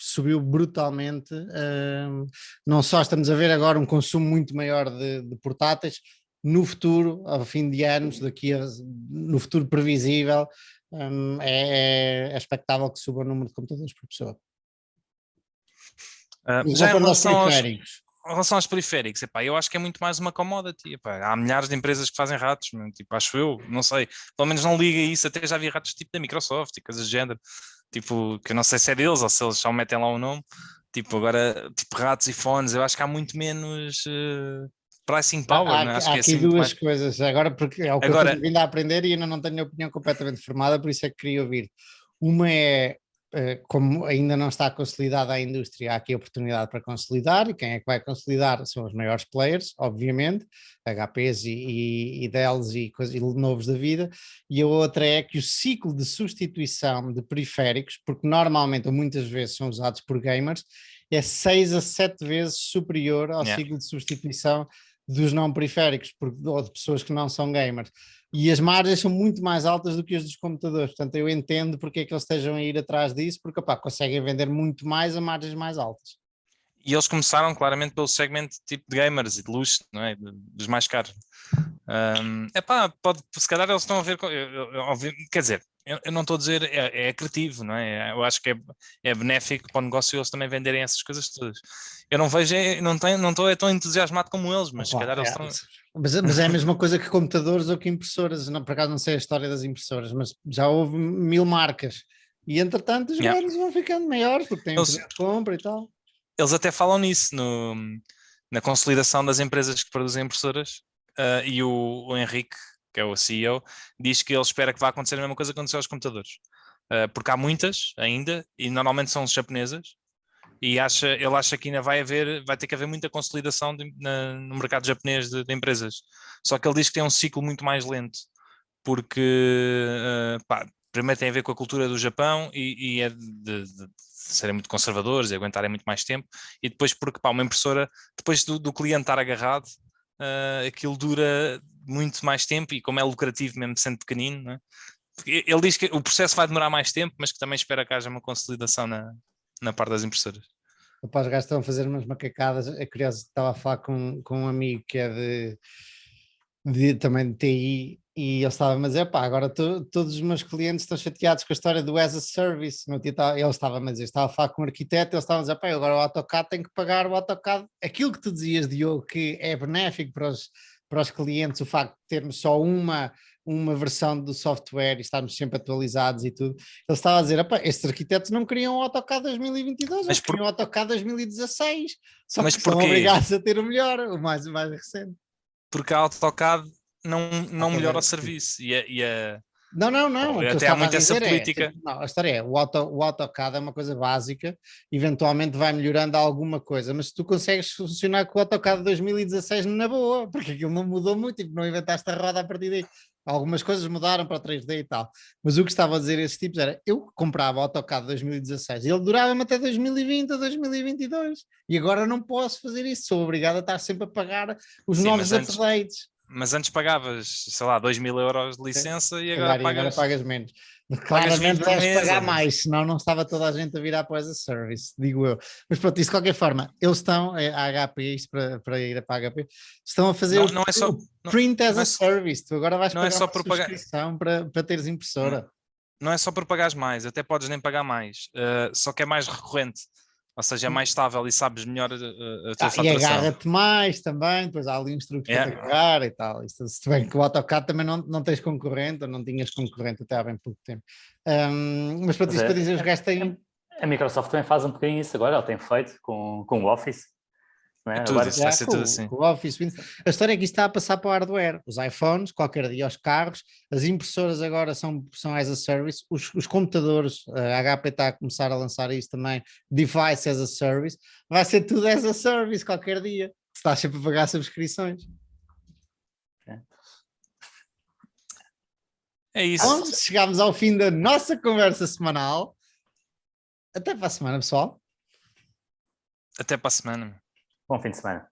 S1: subiu brutalmente. Não só estamos a ver agora um consumo muito maior de portáteis, no futuro, ao fim de anos, no futuro previsível, é expectável que suba o número de computadores por pessoa.
S3: Já em relação aos periféricos, eu acho que é muito mais uma commodity. Há milhares de empresas que fazem ratos, tipo, acho eu, não sei, pelo menos não liga isso, até já vi ratos tipo da Microsoft e coisas do género, tipo, que eu não sei se é deles ou se eles só metem lá o nome, tipo, agora, tipo, ratos e fones, eu acho que há muito menos pricing power. Acho que é
S1: aqui
S3: assim
S1: duas coisas, agora porque é o que eu tenho vindo a aprender e ainda não tenho a opinião completamente formada, por isso é que queria ouvir. Uma é, como ainda não está consolidada a indústria, há aqui oportunidade para consolidar, e quem é que vai consolidar são os maiores players, obviamente, HPs e Dells e Lenovos da vida, e a outra é que o ciclo de substituição de periféricos, porque normalmente ou muitas vezes são usados por gamers, é 6 a 7 vezes superior ao ciclo de substituição dos não periféricos, ou de pessoas que não são gamers. E as margens são muito mais altas do que as dos computadores, portanto eu entendo porque é que eles estejam a ir atrás disso, porque conseguem vender muito mais a margens mais altas.
S3: E eles começaram claramente pelo segmento tipo de gamers e de luxo, não é? Dos mais caros. Se calhar eles estão a ver, quer dizer, eu não estou a dizer, é criativo, não é? Eu acho que é benéfico para o negócio eles também venderem essas coisas todas. Eu não vejo, não estou tão entusiasmado como eles, mas se calhar eles estão...
S1: Mas é a mesma coisa que computadores ou que impressoras, não, por acaso não sei a história das impressoras, mas já houve 1000 marcas, e entretanto os ganhos vão ficando maiores, porque têm poder de compra e tal.
S3: Eles até falam nisso, na consolidação das empresas que produzem impressoras, e o Henrique, que é o CEO, diz que ele espera que vá acontecer a mesma coisa que aconteceu aos computadores. porque há muitas ainda, e normalmente são japonesas, e ele acha que ainda vai ter que haver muita consolidação no mercado japonês de empresas. Só que ele diz que tem um ciclo muito mais lento, porque primeiro tem a ver com a cultura do Japão e é de serem muito conservadores e aguentarem muito mais tempo, e depois porque uma impressora, depois do cliente estar agarrado, aquilo dura muito mais tempo, e como é lucrativo mesmo sendo pequenino, não é? Ele diz que o processo vai demorar mais tempo, mas que também espera que haja uma consolidação na parte das impressoras.
S1: Os gajos estão a fazer umas macacadas. É curioso, estava a falar com um amigo que é também de TI, e ele estava a dizer, agora todos os meus clientes estão chateados com a história do as a service. Ele estava a dizer, estava a falar com um arquiteto, ele estava a dizer, agora o AutoCAD tem que pagar o AutoCAD. Aquilo que tu dizias, Diogo, que é benéfico para os clientes, o facto de termos só uma versão do software e estarmos sempre atualizados e tudo. Ele estava a dizer, estes arquitetos não queriam o AutoCAD 2022, eles queriam o AutoCAD 2016, só que são obrigados a ter o melhor, o mais recente.
S3: Porque a AutoCAD não melhora o serviço.
S1: Não.
S3: Até há muito essa política.
S1: A história é, o AutoCAD é uma coisa básica, eventualmente vai melhorando alguma coisa, mas tu consegues funcionar com o AutoCAD 2016 na boa, porque aquilo não mudou muito, tipo, não inventaste a roda a partir daí. Algumas coisas mudaram para o 3D e tal, mas o que estava a dizer esses tipos era, eu comprava o AutoCAD 2016 e ele durava-me até 2020 ou 2022, e agora não posso fazer isso, sou obrigado a estar sempre a pagar os novos updates.
S3: Mas antes pagavas, sei lá, 2.000 euros de licença, e agora
S1: pagas menos. Claramente deves pagar mais, senão não estava toda a gente a virar para as a service, digo eu. Mas pronto, isso de qualquer forma, eles estão, a HP, isto para ir para a HP, estão a fazer o print as a service. Tu agora vais pagar uma subscrição para teres impressora.
S3: Não é só por pagares mais, até podes nem pagar mais, só que é mais recorrente. Ou seja, é mais estável e sabes melhor a tua faturação.
S1: E agarra-te mais também, depois há ali uns truques para te agarrar e tal. Se bem que o AutoCAD também não tens concorrente, ou não tinhas concorrente até há bem pouco tempo. Mas para isso para dizer, os gajos têm...
S2: A Microsoft também faz um bocadinho isso agora, ela tem feito com o Office. Não é?
S3: Tudo, agora, vai ser tudo assim.
S1: O Office, a história é que isto está a passar para o hardware. Os iPhones, qualquer dia, os carros, as impressoras agora são as a service, os computadores, a HP está a começar a lançar isso também, device as a service, vai ser tudo as a service qualquer dia. Estás sempre a pagar subscrições.
S3: É isso.
S1: Bom, chegámos ao fim da nossa conversa semanal. Até para a semana, pessoal.
S3: Até para a semana.
S2: Bom fim de semana.